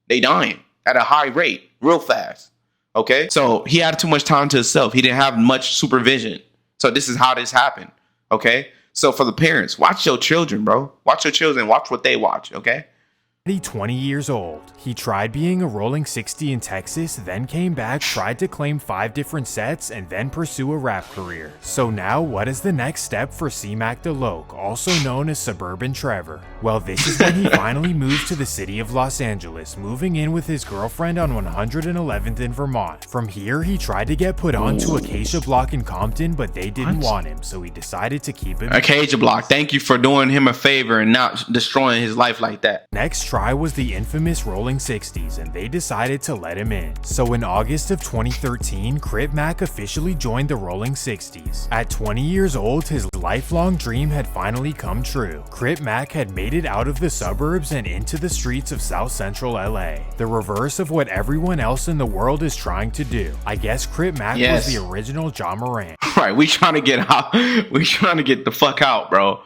They dying at a high rate, real fast. Okay? So he had too much time to himself. He didn't have much supervision. So this is how this happened. Okay? So for the parents, watch your children, bro. Watch your children. Watch what they watch. Okay? 20 years old. He tried being a rolling 60 in Texas, then came back, tried to claim 5 different sets, and then pursue a rap career. So now, what is the next step for C-Mac DeLoke, also known as Suburban Trevor? Well, this is when he finally moved to the city of Los Angeles, moving in with his girlfriend on 111th in Vermont. From here, he tried to get put onto Acacia Block in Compton, but they didn't want him, so he decided to keep him. Acacia Block, thank you for doing him a favor and not destroying his life like that. Next try was the infamous Rolling 60s, and they decided to let him in. So in August of 2013, Crip Mac officially joined the Rolling 60s. At 20 years old, his lifelong dream had finally come true. Crip Mac had made it out of the suburbs and into the streets of South Central LA. The reverse of what everyone else in the world is trying to do. I guess Crip Mac was the original John Moran. Right, we trying to get out. We trying to get the fuck out, bro.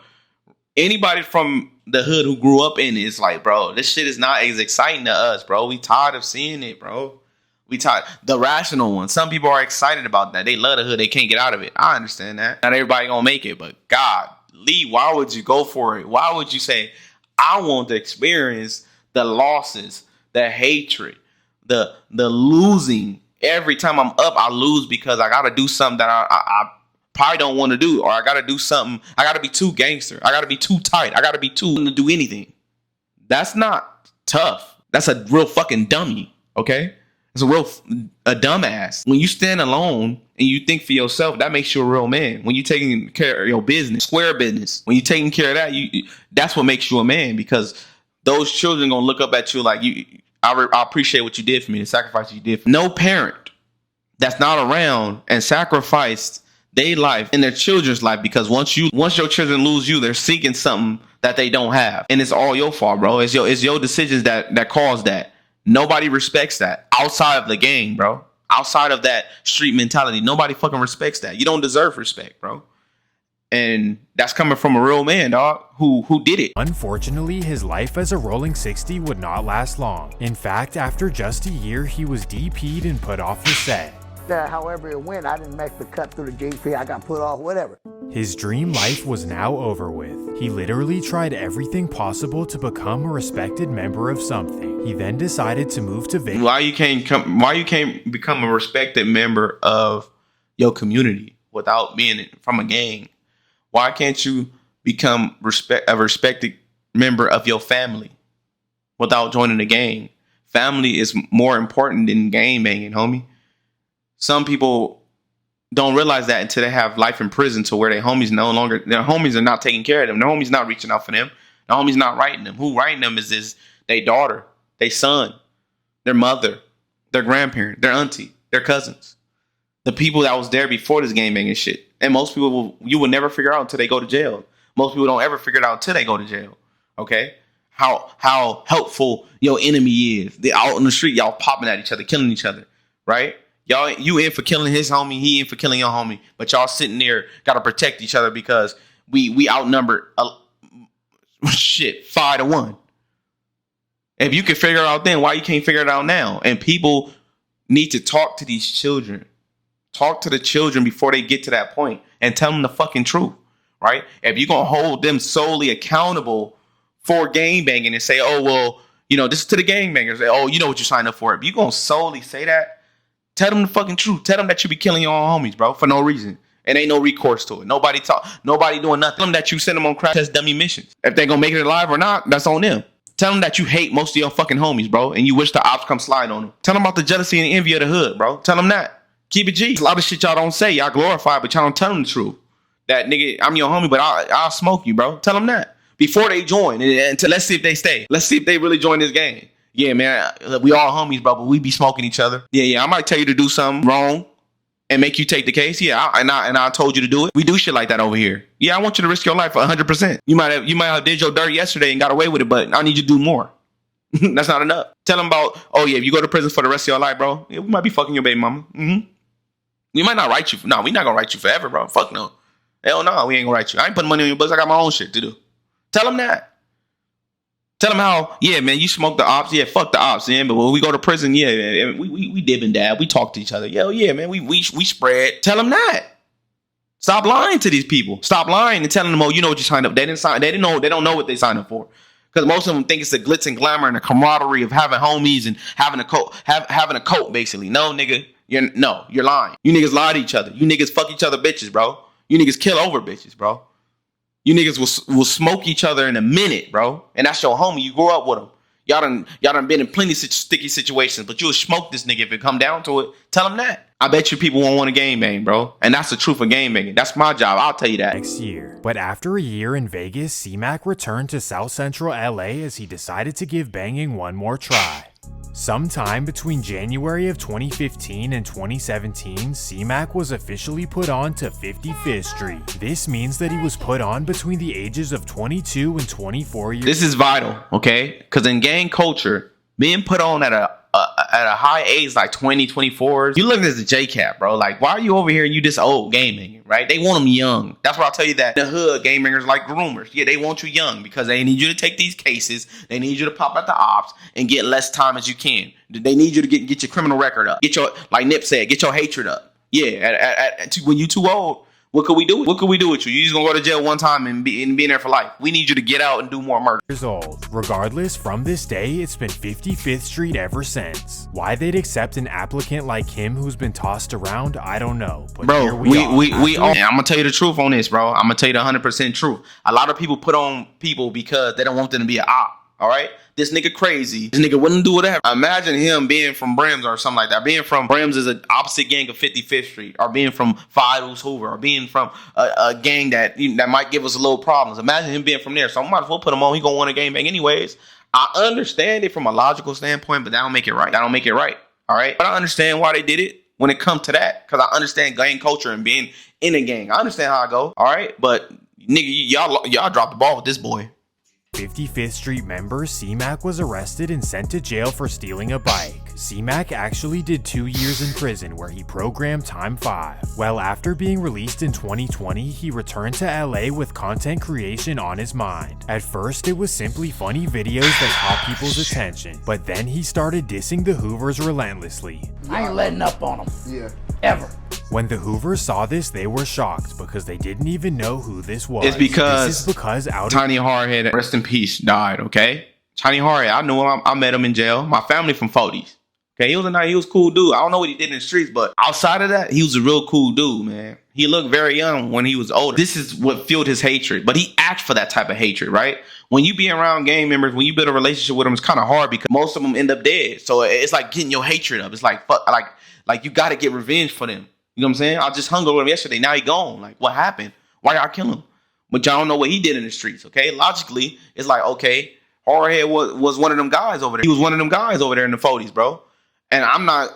Anybody from the hood who grew up in it is like, bro, this shit is not as exciting to us, bro. We tired of seeing it, bro. We tired. The rational ones. Some people are excited about that. They love the hood. They can't get out of it. I understand that. Not everybody gonna make it, but God, Lee, why would you go for it? Why would you say, I want to experience the losses, the hatred, the losing. Every time I'm up, I lose because I gotta do something that I probably don't want to do, or I gotta do something. I gotta be too gangster. I gotta be too tight. I gotta be too to do anything. That's not tough. That's a real fucking dummy. Okay, it's a dumbass. When you stand alone and you think for yourself, that makes you a real man. When you taking care of your business, square business, when you taking care of that, that's what makes you a man. Because those children gonna look up at you like you. I appreciate what you did for me, the sacrifice you did. No parent that's not around and sacrificed their life and their children's life, because once your children lose you, they're seeking something that they don't have, and it's all your fault, bro. It's your decisions that caused that. Nobody respects that outside of the game, bro. Outside of that street mentality, nobody fucking respects that. You don't deserve respect, bro. And that's coming from a real man, dog, who did it. Unfortunately, his life as a Rolling 60 would not last long. In fact, after just a year, he was DP'd and put off the set. However it went, I didn't make the cut through the GP. I got put off, whatever. His dream life was now over with. He literally tried everything possible to become a respected member of something. He then decided to move to Vegas. Why you can't become a respected member of your community without being from a gang? Why can't you become a respected member of your family without joining a gang? Family is more important than gang banging, homie. Some people don't realize that until they have life in prison, to where their homies are not taking care of them. Their homies not reaching out for them. Their homies not writing them. Who writing them is their daughter, their son, their mother, their grandparent, their auntie, their cousins. The people that was there before this gang banging shit. And most people you will never figure out until they go to jail. Most people don't ever figure it out until they go to jail. Okay? How helpful your enemy is. They out on the street, y'all popping at each other, killing each other. Right? Y'all, you in for killing his homie, he in for killing your homie. But y'all sitting there gotta protect each other because we outnumbered 5-1. If you can figure it out then, why you can't figure it out now? And people need to talk to these children. Talk to the children before they get to that point and tell them the fucking truth, right? If you're going to hold them solely accountable for gang banging and say, oh, well, this is to the gang bangers. Oh, you know what you signed up for. If you're going to solely say that, tell them the fucking truth. Tell them that you be killing your own homies, bro, for no reason. And ain't no recourse to it. Nobody doing nothing. Tell them that you send them on crash test dummy missions. If they going to make it alive or not, that's on them. Tell them that you hate most of your fucking homies, bro, and you wish the ops come slide on them. Tell them about the jealousy and envy of the hood, bro. Tell them that. Keep it G. A lot of shit y'all don't say. Y'all glorify, but y'all don't tell them the truth. That nigga, I'm your homie, but I'll smoke you, bro. Tell them that. Before they join. And let's see if they stay. Let's see if they really join this game. Yeah, man, we all homies, bro, but we be smoking each other. Yeah, I might tell you to do something wrong. and make you take the case? Yeah, I told you to do it. We do shit like that over here. Yeah, I want you to risk your life 100%. You might have did your dirt yesterday and got away with it, but I need you to do more. That's not enough. Tell them about, oh yeah, if you go to prison for the rest of your life, bro, yeah, we might be fucking your baby mama. We might not write you. No, we not gonna write you forever, bro. Fuck no. Hell no, we ain't gonna write you. I ain't putting money on your books. I got my own shit to do. Tell them that. Tell them how, yeah, man, you smoke the ops. Yeah, fuck the ops, man. But when we go to prison, yeah, we dib and dab. We talk to each other. Yeah, man, we spread. Tell them that. Stop lying to these people. Stop lying and telling them, oh, you know what you signed up. They don't know what they signed up for. Because most of them think it's the glitz and glamour and the camaraderie of having homies and having a coat, basically. No, nigga, you're lying. You niggas lie to each other. You niggas fuck each other bitches, bro. You niggas kill over bitches, bro. You niggas will smoke each other in a minute, bro. And that's your homie. You grew up with him. Y'all done been in plenty of sticky situations, but you'll smoke this nigga if it come down to it. Tell him that. I bet you people won't want a game bang, bro. And that's the truth of game banging. That's my job. I'll tell you that. Next year. But after a year in Vegas, C-Mac returned to South Central LA as he decided to give banging one more try. Sometime between January of 2015 and 2017, C-Mac was officially put on to 55th Street. This means that he was put on between the ages of 22 and 24 years. This is vital, okay? Because in gang culture, being put on at a high age like 20, 24, you look as a J-Cap, bro. Like, why are you over here and you this old gaming, right? They want them young. That's why I'll tell you that. The hood gamers like groomers. Yeah, they want you young because they need you to take these cases. They need you to pop at the ops and get less time as you can. They need you to get your criminal record up. Get your, like Nip said, get your hatred up. Yeah, when you too old, what could we do? What could we do with you? You just gonna go to jail one time and be in there for life. We need you to get out and do more murder. Years old. Regardless, from this day, it's been 55th Street ever since. Why they'd accept an applicant like him who's been tossed around, I don't know. But bro, here we all. I'm gonna tell you the truth on this, bro. I'm gonna tell you the 100% truth. A lot of people put on people because they don't want them to be an op. All right, this nigga crazy. This nigga wouldn't do whatever. Imagine him being from Brims or something like that. Being from Brims is an opposite gang of 55th Street, or being from Fido's Hoover, or being from a gang that might give us a little problems. Imagine him being from there. So I might as well put him on. He gonna want a game bang anyways. I understand it from a logical standpoint, but that don't make it right. That don't make it right. All right, but I understand why they did it when it comes to that, because I understand gang culture and being in a gang. I understand how I go. All right, but nigga, y'all dropped the ball with this boy. 55th Street member C-Mac was arrested and sent to jail for stealing a bike. C-Mac actually did 2 years in prison where he programmed time 5. Well, after being released in 2020, he returned to LA with content creation on his mind. At first, it was simply funny videos that caught people's attention, but then he started dissing the Hoovers relentlessly. I ain't letting up on them. Yeah. Ever. When the Hoovers saw this, they were shocked because they didn't even know who this was. It's because Tiny Hardhead, rest in peace, died, okay? Tiny Hardhead, I knew him. I met him in jail. My family from 40s. Okay, he was a cool dude. I don't know what he did in the streets, but outside of that, he was a real cool dude, man. He looked very young when he was older. This is what fueled his hatred, but he asked for that type of hatred, right? When you be around gang members, when you build a relationship with them, it's kind of hard because most of them end up dead. So it's like getting your hatred up. It's like, fuck, like you got to get revenge for them. You know what I'm saying? I just hung over him yesterday. Now he gone. Like, what happened? Why y'all kill him? But y'all don't know what he did in the streets, okay? Logically, it's like, okay, Hardhead was one of them guys over there. He was one of them guys over there in the 40s, bro. And I'm not,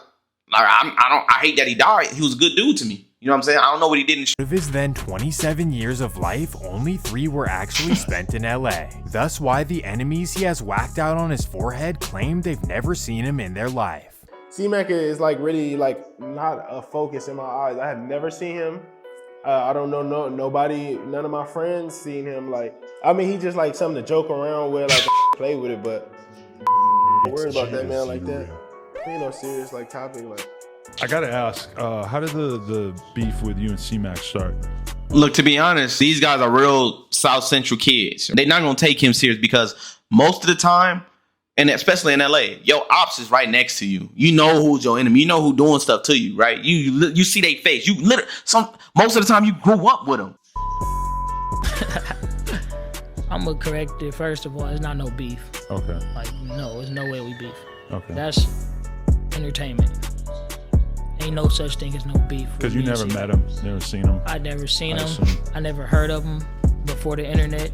like, I hate that he died. He was a good dude to me. You know what I'm saying? I don't know what he did in the streets. Of his then 27 years of life, only 3 were actually spent in LA. Thus why the enemies he has whacked out on his forehead claim they've never seen him in their life. C-Mac is like really like not a focus in my eyes. I have never seen him. I don't know nobody, none of my friends seen him. Like, I mean, he just like something to joke around with, like play with it, but I'm worried about that man like that. Ain't no serious like topic. Like, I gotta ask, how did the beef with you and C-Mac start? Look, to be honest, these guys are real South Central kids. They're not gonna take him serious because most of the time, and especially in LA, your ops is right next to you. You know who's your enemy. You know who doing stuff to you, right? You see their face. You literally most of the time you grew up with them. I'm gonna correct it. First of all, it's not no beef. Okay. Like, no, there's no way we beef. Okay. That's entertainment. Ain't no such thing as no beef. Because you never met him, never seen him. I never seen him. I never heard of him before the internet.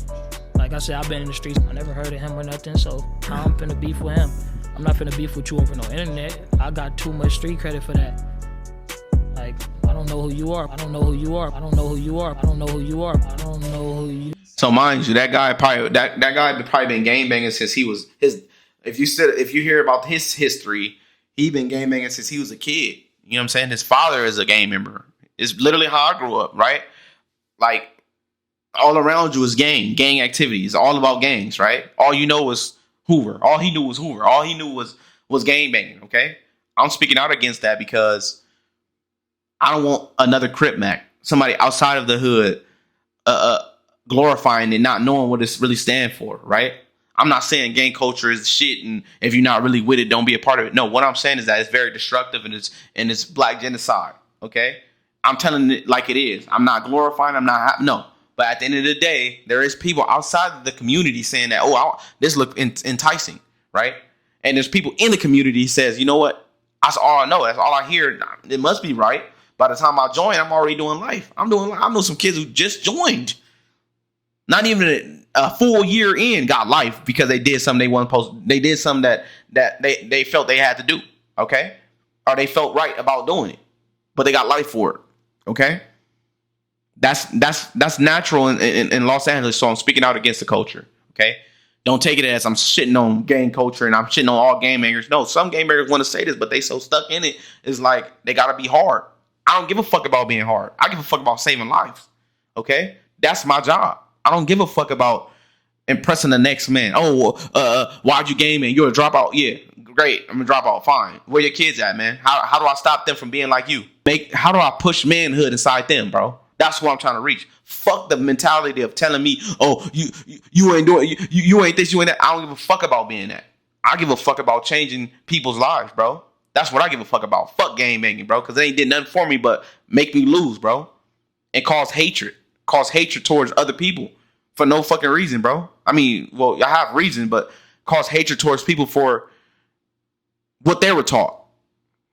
Like I said, I've been in the streets. I never heard of him or nothing, so how I'm finna beef with him? I'm not finna beef with you over no internet. I got too much street credit for that. Like, I don't know who you are. I don't know who you are. I don't know who you are. I don't know who you are. I don't know who you. So mind you, that guy probably been gang banging since he was his. If you hear about his history, he been gang banging since he was a kid. You know what I'm saying? His father is a gang member. It's literally how I grew up, right? Like all around you is gang activities. All about gangs, right? All you know was Hoover. All he knew was Hoover. All he knew was gang banging. Okay, I'm speaking out against that because I don't want another Crip Mac, somebody outside of the hood, glorifying and not knowing what it really stands for, right? I'm not saying gang culture is shit, and if you're not really with it, don't be a part of it. No, what I'm saying is that it's very destructive and it's black genocide. Okay, I'm telling it like it is. I'm not glorifying. No. But at the end of the day, there is people outside of the community saying that, this look enticing, right? And there's people in the community says, you know what? That's all I know. That's all I hear. It must be right. By the time I join, I'm already doing life. I know some kids who just joined. Not even a full year in got life because they did something they weren't supposed. They did something that they felt they had to do. Okay, or they felt right about doing it, but they got life for it. Okay, that's natural in Los Angeles. So I'm speaking out against the culture. Okay, don't take it as I'm shitting on gang culture and I'm shitting on all gang bangers. No, some gang bangers want to say this, but they so stuck in it. It's like they gotta be hard. I don't give a fuck about being hard. I give a fuck about saving lives. Okay, that's my job. I don't give a fuck about impressing the next man. Why'd you game in? You're a dropout. Yeah, great. I'm a dropout. Fine. Where your kids at, man? How do I stop them from being like you? How do I push manhood inside them, bro? That's what I'm trying to reach. Fuck the mentality of telling me, you ain't doing, you ain't this, you ain't that. I don't give a fuck about being that. I give a fuck about changing people's lives, bro. That's what I give a fuck about. Fuck game banging, bro, because they ain't did nothing for me but make me lose, bro, and cause hatred towards other people for no fucking reason, bro. I mean, well, I have reason, but cause hatred towards people for what they were taught,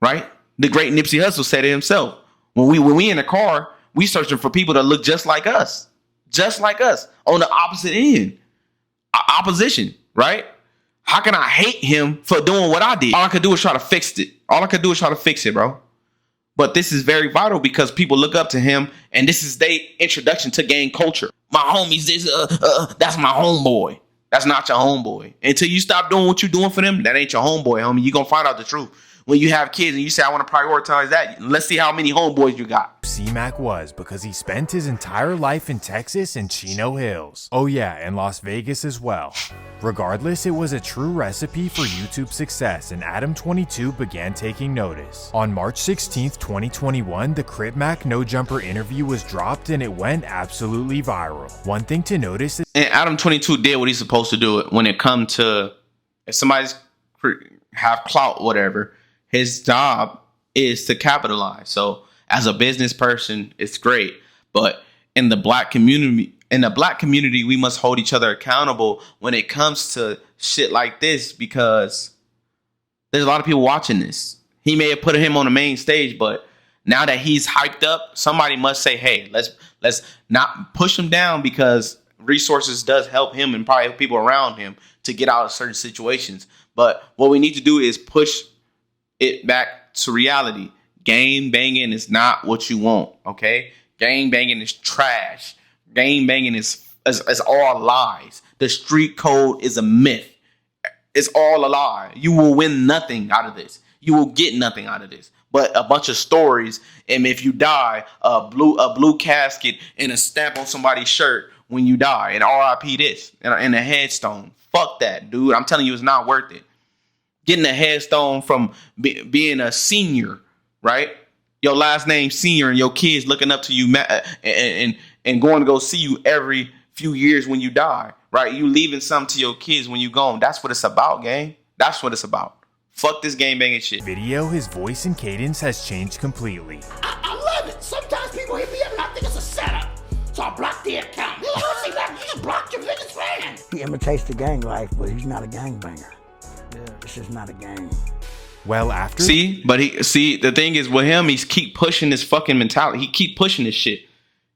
right? The great Nipsey Hussle said it himself. When we in the car, we searching for people that look just like us on the opposite end, opposition, right? How can I hate him for doing what I did? All I could do is try to fix it. Bro. But this is very vital because people look up to him, and this is their introduction to gang culture. My homies, that's my homeboy. That's not your homeboy. Until you stop doing what you're doing for them, that ain't your homeboy, homie. You're going to find out the truth. When you have kids and you say, I want to prioritize that, let's see how many homeboys you got. C-Mac was because he spent his entire life in Texas and Chino Hills. Oh yeah, and Las Vegas as well. Regardless, it was a true recipe for YouTube success, and Adam22 began taking notice. On March 16th, 2021, the Crip Mac No Jumper interview was dropped and it went absolutely viral. One thing to notice is... And Adam22 did what he's supposed to do when it comes to... If somebody's have clout, whatever... His job is to capitalize. So as a business person, it's great. But in the black community, we must hold each other accountable when it comes to shit like this, because there's a lot of people watching this. He may have put him on the main stage, but now that he's hyped up, somebody must say, hey, let's not push him down, because resources does help him and probably people around him to get out of certain situations. But what we need to do is push it back to reality. Gang banging is not what you want, okay? Gang banging is trash. Gang banging is all lies. The street code is a myth. It's all a lie. You will win nothing out of this. You will get nothing out of this but a bunch of stories. And if you die, a blue casket and a stamp on somebody's shirt when you die, and RIP this, and a headstone. Fuck that, dude. I'm telling you, it's not worth it. Getting a headstone from being a senior, right? Your last name senior, and your kids looking up to you and going to go see you every few years when you die, right? You leaving something to your kids when you gone. That's what it's about, gang. That's what it's about. Fuck this game banging shit. Video, his voice and cadence has changed completely. I love it. Sometimes people hit me up and I think it's a setup. So I block the account. You don't see that? You just blocked your biggest fan. He imitates the gang life, but he's not a gangbanger. This is not a game. Well, after... the thing is with him, he's keep pushing this fucking mentality. He keep pushing this shit.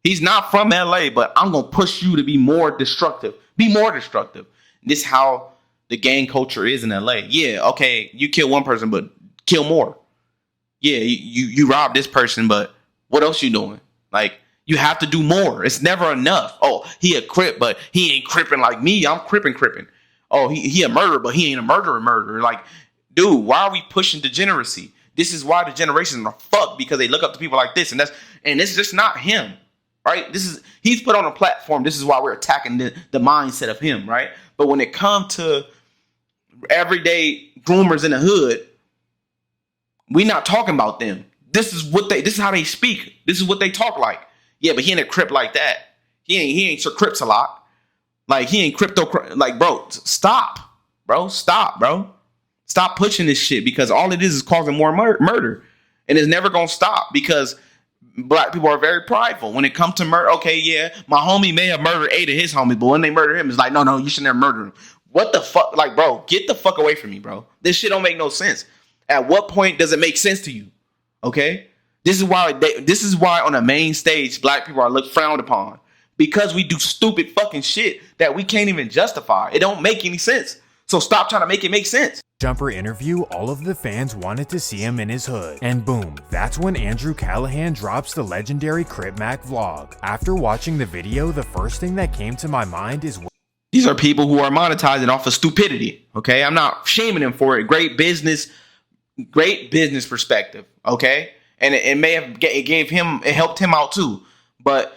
He's not from LA, but I'm going to push you to be more destructive. Be more destructive. This is how the gang culture is in LA. Yeah, okay, you kill one person, but kill more. Yeah, you rob this person, but What else you doing? Like, you have to do more. It's never enough. Oh, he a Crip, but he ain't cripping like me. I'm cripping. Oh, he a murderer, but he ain't a murderer. Like, dude, why are we pushing degeneracy? This is why the generations are fucked, because they look up to people like this, and it's just not him, right? He's put on a platform. This is why we're attacking the mindset of him, right? But when it comes to everyday groomers in the hood, we not talking about them. This is how they speak. This is what they talk like. Yeah, but he ain't a Crip like that. He ain't Sir Crips a lot. Like, he ain't like, bro, stop, bro. Stop pushing this shit, because all it is causing more murder. And it's never gonna stop, because black people are very prideful when it comes to murder. Okay, yeah, my homie may have murdered 8 of his homies, but when they murder him, it's like, no, you should never murder him. What the fuck? Like, bro, get the fuck away from me, bro. This shit don't make no sense. At what point does it make sense to you? Okay? This is why on the main stage, black people are looked frowned upon, because we do stupid fucking shit that we can't even justify. It don't make any sense. So stop trying to make it make sense. Jumper interview, all of the fans wanted to see him in his hood. And boom, that's when Andrew Callahan drops the legendary Crip Mac vlog. After watching the video, the first thing that came to my mind is, these are people who are monetizing off of stupidity. Okay, I'm not shaming them for it. Great business perspective. Okay, and it helped him out too. But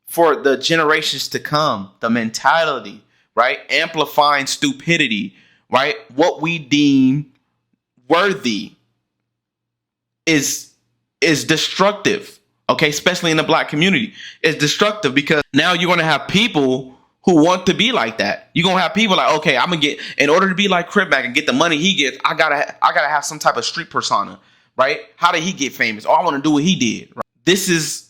for the generations to come, the mentality, right, amplifying stupidity, right, what we deem worthy is destructive. Okay, especially in the black community, it's destructive, because now you're gonna have people who want to be like that. You're gonna have people like, okay, I'm gonna get, in order to be like Crip Mac and get the money he gets, I gotta have some type of street persona, right? How did he get famous? Oh, I want to do what he did. Right? This is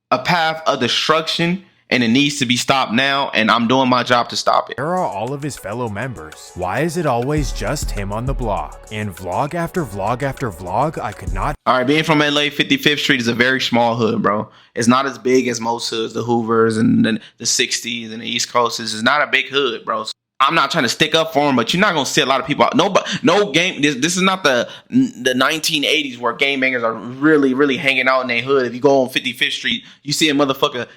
a path of destruction, and it needs to be stopped now, and I'm doing my job to stop it. Where are all of his fellow members? Why is it always just him on the block? And vlog after vlog after vlog, I could not. All right, being from LA, 55th Street is a very small hood, bro. It's not as big as most hoods, the Hoovers and the 60s and the East Coast. It's not a big hood, bro. So I'm not trying to stick up for him, but you're not gonna see a lot of people out. No game. This is not the 1980s where game bangers are really hanging out in their hood. If you go on 55th Street, you see a motherfucker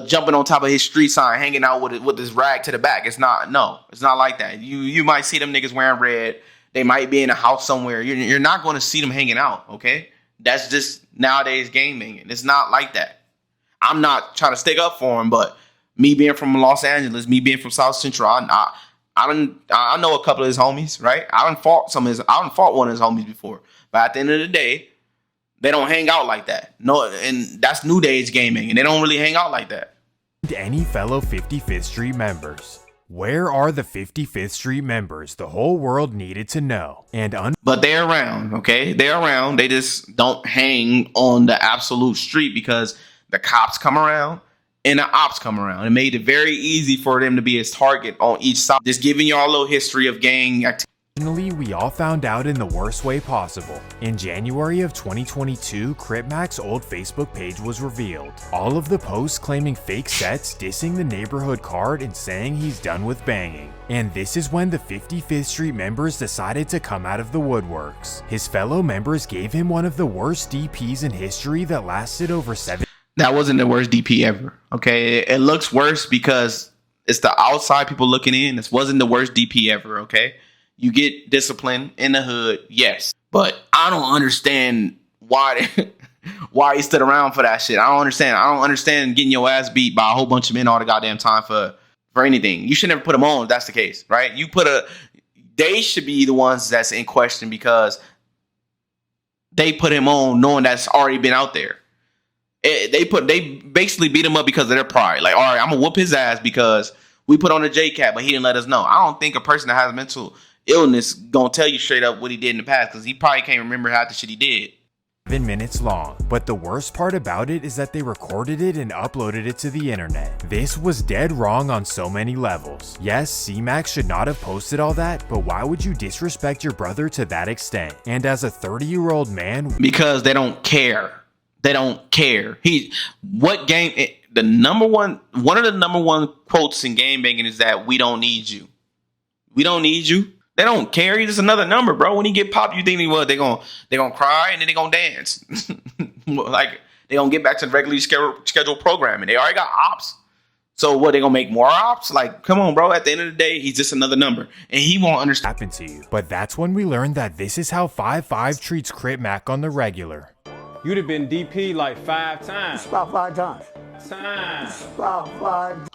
jumping on top of his street sign, hanging out with this rag to the back. It's not like that. You might see them niggas wearing red. They might be in a house somewhere. You're not going to see them hanging out. Okay, that's just nowadays game banging. It's not like that. I'm not trying to stick up for him, but me being from Los Angeles, me being from South Central, I know a couple of his homies, right? I done fought one of his homies before, but at the end of the day, they don't hang out like that. No, and that's new age gaming, and they don't really hang out like that. Any fellow 55th Street members? Where are the 55th Street members? The whole world needed to know. But they're around, okay? They're around. They just don't hang on the absolute street, because the cops come around and the ops come around. It made it very easy for them to be his target on each side. Just giving y'all a little history of gang activity. Finally, we all found out in the worst way possible. In January of 2022, Crip Mac's old Facebook page was revealed. All of the posts claiming fake sets, dissing the neighborhood card, and saying he's done with banging. And this is when the 55th Street members decided to come out of the woodworks. His fellow members gave him one of the worst DPs in history that lasted over 7. That wasn't the worst DP ever, okay? It looks worse because it's the outside people looking in. This wasn't the worst DP ever, okay? You get discipline in the hood, yes. But I don't understand why he stood around for that shit. I don't understand getting your ass beat by a whole bunch of men all the goddamn time for anything. You should never put them on if that's the case, right? They should be the ones that's in question, because they put him on knowing that's already been out there. They basically beat him up because of their pride. Like, all right, I'm gonna whoop his ass because we put on a JCAT, but he didn't let us know. I don't think a person that has mental illness gonna tell you straight up what he did in the past, because he probably can't remember half the shit he did. 7 minutes long, but the worst part about it is that they recorded it and uploaded it to the internet. This was dead wrong on so many levels. Yes, C-Max should not have posted all that, but why would you disrespect your brother to that extent? And as a 30-year-old man, because they don't care. They don't care. One of the number one quotes in game banging is that we don't need you. We don't need you. They don't care. He's just another number, bro. When he get popped, you think they gonna cry and then they gonna dance. Like, They gonna get back to the regularly scheduled programming. They already got ops. So what, they gonna make more ops? Like, come on, bro. At the end of the day, he's just another number. And he won't understand. Happen to you. But that's when we learned that this is how 5'5" treats Crip Mac on the regular. You'd have been DP like 5 times. It's about 5 times. Times. About 5.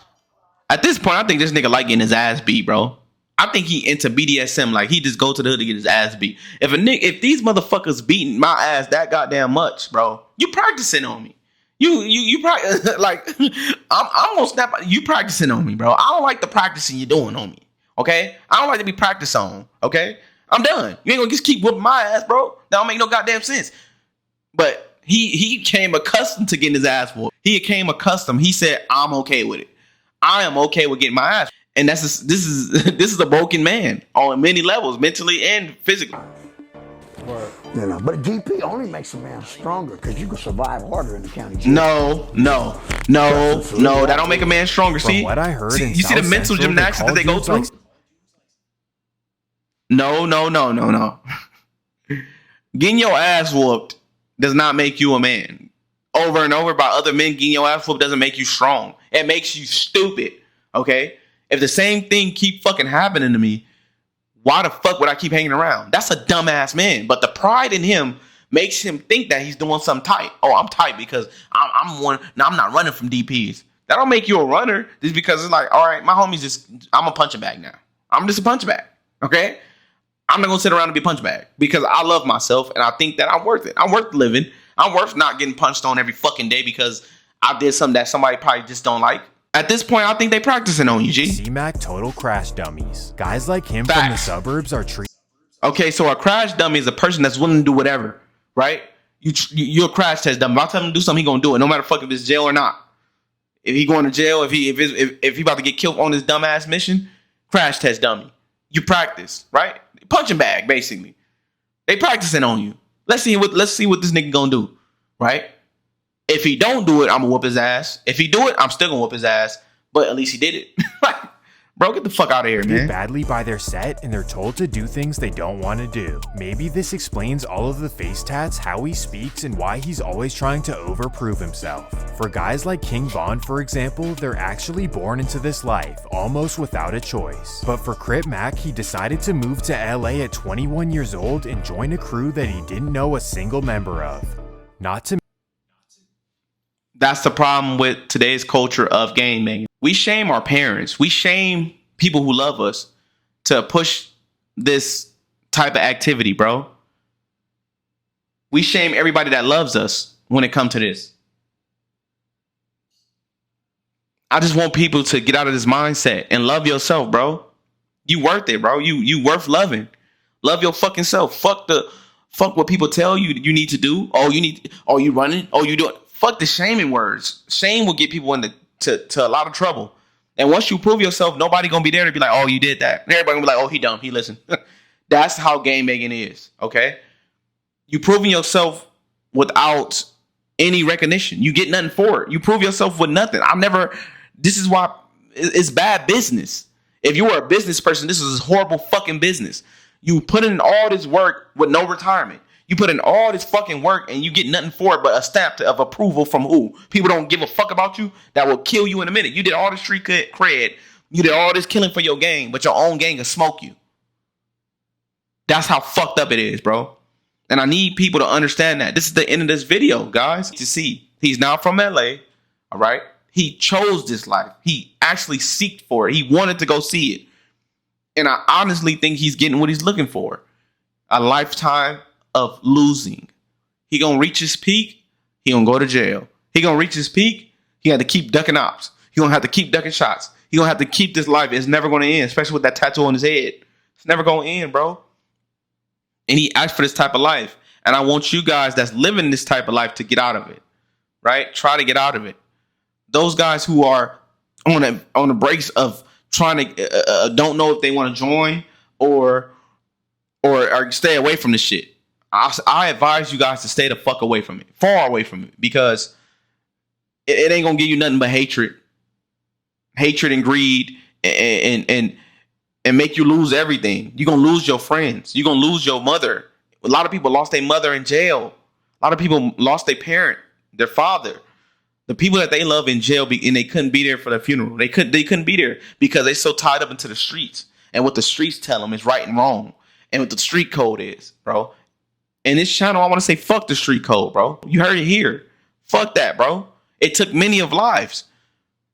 At this point, I think this nigga like getting his ass beat, bro. I think he into BDSM. Like, he just go to the hood to get his ass beat. If these motherfuckers beating my ass that goddamn much, bro, you practicing on me. You practice like I'm gonna snap. You practicing on me, bro. I don't like the practicing you're doing on me. Okay, I don't like to be practiced on. Okay, I'm done. You ain't gonna just keep whooping my ass, bro. That don't make no goddamn sense. But he came accustomed to getting his ass whooped. He came accustomed. He said, "I'm okay with it. I am okay with getting my ass." And this is a broken man on many levels, mentally and physically. You know, but a GP only makes a man stronger because you can survive harder in the county jail. No. That don't make a man stronger. From See, what I heard, you see the mental gymnastics that they go through. No. Getting your ass whooped does not make you a man. Over and over by other men, getting your ass whooped doesn't make you strong. It makes you stupid. Okay, if the same thing keep fucking happening to me, why the fuck would I keep hanging around? That's a dumbass man. But the pride in him makes him think that he's doing something tight. Oh, I'm tight because I'm one. Now I'm not running from DPs. That don't make you a runner just because it's like, all right, my homie's I'm a punching bag now. I'm just a punch bag. Okay? I'm not going to sit around and be a punch bag because I love myself and I think that I'm worth it. I'm worth living. I'm worth not getting punched on every fucking day because I did something that somebody probably just don't like. At this point, I think they practicing on you, G. C-Mac total crash dummies. Guys like him from the suburbs are treated. Okay, so a crash dummy is a person that's willing to do whatever, right? You're a crash test dummy. If I tell him to do something, he gonna do it, no matter fuck if it's jail or not. If he going to jail, if he about to get killed on this dumbass mission, crash test dummy. You practice, right? Punching bag, basically. They practicing on you. Let's see what this nigga gonna do, right? If he don't do it, I'm gonna whoop his ass. If he do it, I'm still gonna whoop his ass. But at least he did it. Bro, get the fuck out of here, man. Badly by their set and they're told to do things they don't want to do. Maybe this explains all of the face tats, how he speaks, and why he's always trying to overprove himself. For guys like King Von, for example, they're actually born into this life, almost without a choice. But for Crip Mac, he decided to move to LA at 21 years old and join a crew that he didn't know a single member of. That's the problem with today's culture of gang banging. We shame our parents. We shame people who love us to push this type of activity, bro. We shame everybody that loves us when it comes to this. I just want people to get out of this mindset and love yourself, bro. You worth it, bro. You worth loving. Love your fucking self. Fuck what people tell you need to do. You running? Oh, you doing? Fuck the shaming words. Shame will get people into a lot of trouble. And once you prove yourself, nobody gonna be there to be like, oh, you did that. And everybody gonna be like, oh, he dumb. He listened. That's how game making is. Okay. You proving yourself without any recognition. You get nothing for it. You prove yourself with nothing. This is why it's bad business. If you were a business person, this is horrible fucking business. You put in all this work with no retirement. You put in all this fucking work and you get nothing for it but a stamp of approval from who? People don't give a fuck about you that will kill you in a minute. You did all this street cred. You did all this killing for your gang, but your own gang will smoke you. That's how fucked up it is, bro. And I need people to understand that. This is the end of this video, guys. You see, he's now from LA, all right? He chose this life. He actually seeked for it. He wanted to go see it. And I honestly think he's getting what he's looking for. A lifetime of losing. He gonna reach his peak, he gonna go to jail. He gonna reach his peak, he had to keep ducking ops. He gonna have to keep ducking shots. He gonna have to keep this life. It's never gonna end, especially with that tattoo on his head. It's never gonna end, bro. And he asked for this type of life. And I want you guys that's living this type of life to get out of it, right? Try to get out of it. Those guys who are on the brakes of trying to don't know if they want to join or stay away from this shit. I advise you guys to stay the fuck away from it, far away from it, because it ain't gonna give you nothing but hatred and greed, and make you lose everything. You're gonna lose your friends. You're gonna lose your mother. A lot of people lost their mother in jail. A lot of people lost their parent. their father, the people that they love in jail, and they couldn't be there for the funeral. They couldn't be there because they're so tied up into the streets and what the streets tell them is right and wrong and what the street code is, bro. And this channel, I want to say, fuck the street code, bro. You heard it here. Fuck that, bro. It took many of lives.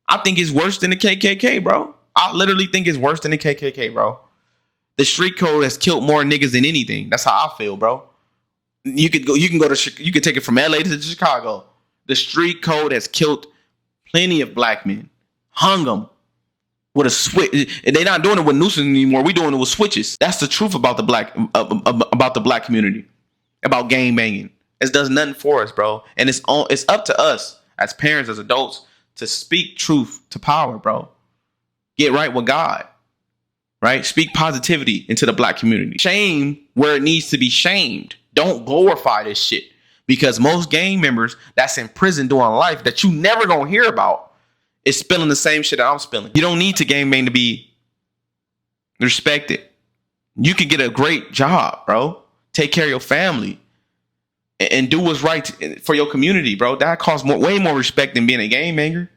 I think it's worse than the KKK, bro. I literally think it's worse than the KKK, bro. The street code has killed more niggas than anything. That's how I feel, bro. You can take it from LA to Chicago. The street code has killed plenty of black men. Hung them with a switch. And they're not doing it with nooses anymore. We're doing it with switches. That's the truth about the black community. About gang banging. It does nothing for us, bro. And it's up to us as parents, as adults, to speak truth to power, bro. Get right with God. Right? Speak positivity into the black community. Shame where it needs to be shamed. Don't glorify this shit. Because most gang members that's in prison doing life that you never gonna hear about is spilling the same shit that I'm spilling. You don't need to gang bang to be respected. You can get a great job, bro. Take care of your family and do what's right for your community, bro. That costs way more respect than being a gang banger.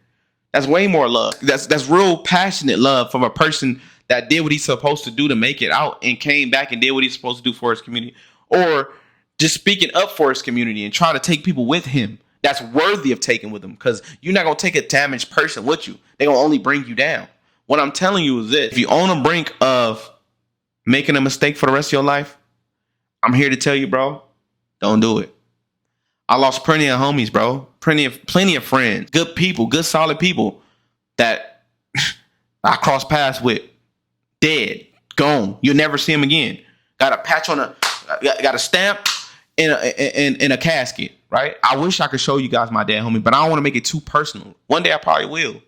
That's way more love. That's real passionate love from a person that did what he's supposed to do to make it out and came back and did what he's supposed to do for his community. Or just speaking up for his community and trying to take people with him that's worthy of taking with him, because you're not going to take a damaged person with you. They're going to only bring you down. What I'm telling you is this. If you're on the brink of making a mistake for the rest of your life, I'm here to tell you, bro, don't do it. I lost plenty of homies, bro. Plenty of friends, good people, good solid people that I crossed paths with. Dead, gone. You'll never see them again. Got a patch on got a stamp in a casket, right? I wish I could show you guys my dead homie, but I don't want to make it too personal. One day I probably will,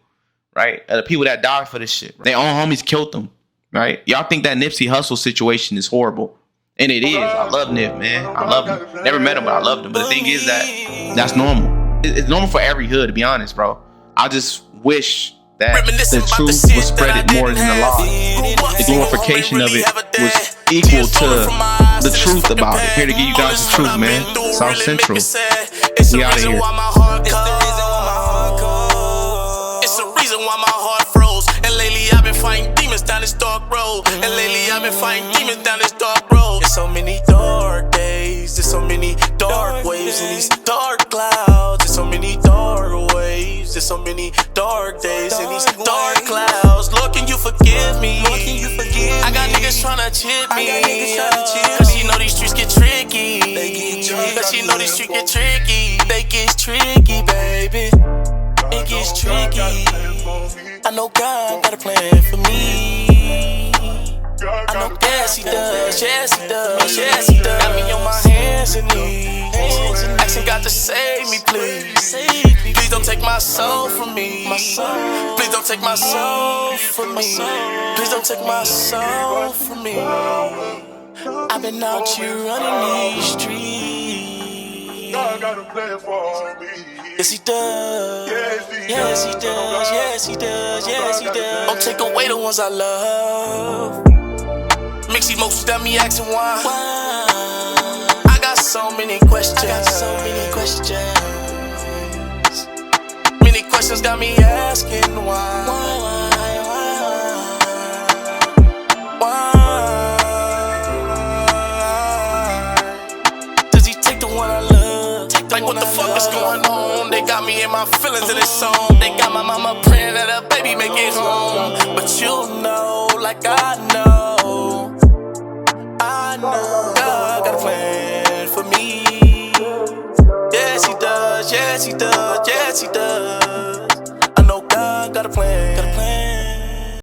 right? The people that died for this shit, their own homies killed them, right? Y'all think that Nipsey Hussle situation is horrible. And it is. I love Nip, man. I love him. Never met him, but I loved him. But the thing is that's normal. It's normal for every hood, to be honest, bro. I just wish that the truth was spread more than the lie. The glorification of it was equal to the truth about it. Here to give you guys the truth, man. South Central. We out of here. It's the reason why my heart froze. And lately I've been fighting demons down this dark road. And lately I've been fighting demons down this dark road. There's so many dark days. There's so many dark waves in these dark clouds. There's so many dark waves. There's so many dark days in these dark clouds. Lord, can you forgive me? I got niggas tryna chip me. Cause you know these streets get tricky. Cause you know these streets get tricky. They get tricky, baby. It gets tricky. I know God got a plan for me. I know, yes he does, yes he does, yes he does. Got me on my hands and knees, asking God to save me, please. Please don't take my soul from me. Please don't take my soul from me. Please don't take my soul from me. I've been out here running these streets. God got a plan for me. Yes he does, yes he does, yes he does, yes he does. Don't take away the ones I love. Mixed emotions got me asking why. I got so many questions. Many questions got me asking why. Does he take the one I love? Like what the fuck is going on? They got me in my feelings in this song. They got my mama praying that her baby make it home. But you know, like I know God got a plan for me. Yes he does, yes he does, yes he does. I know God got a plan.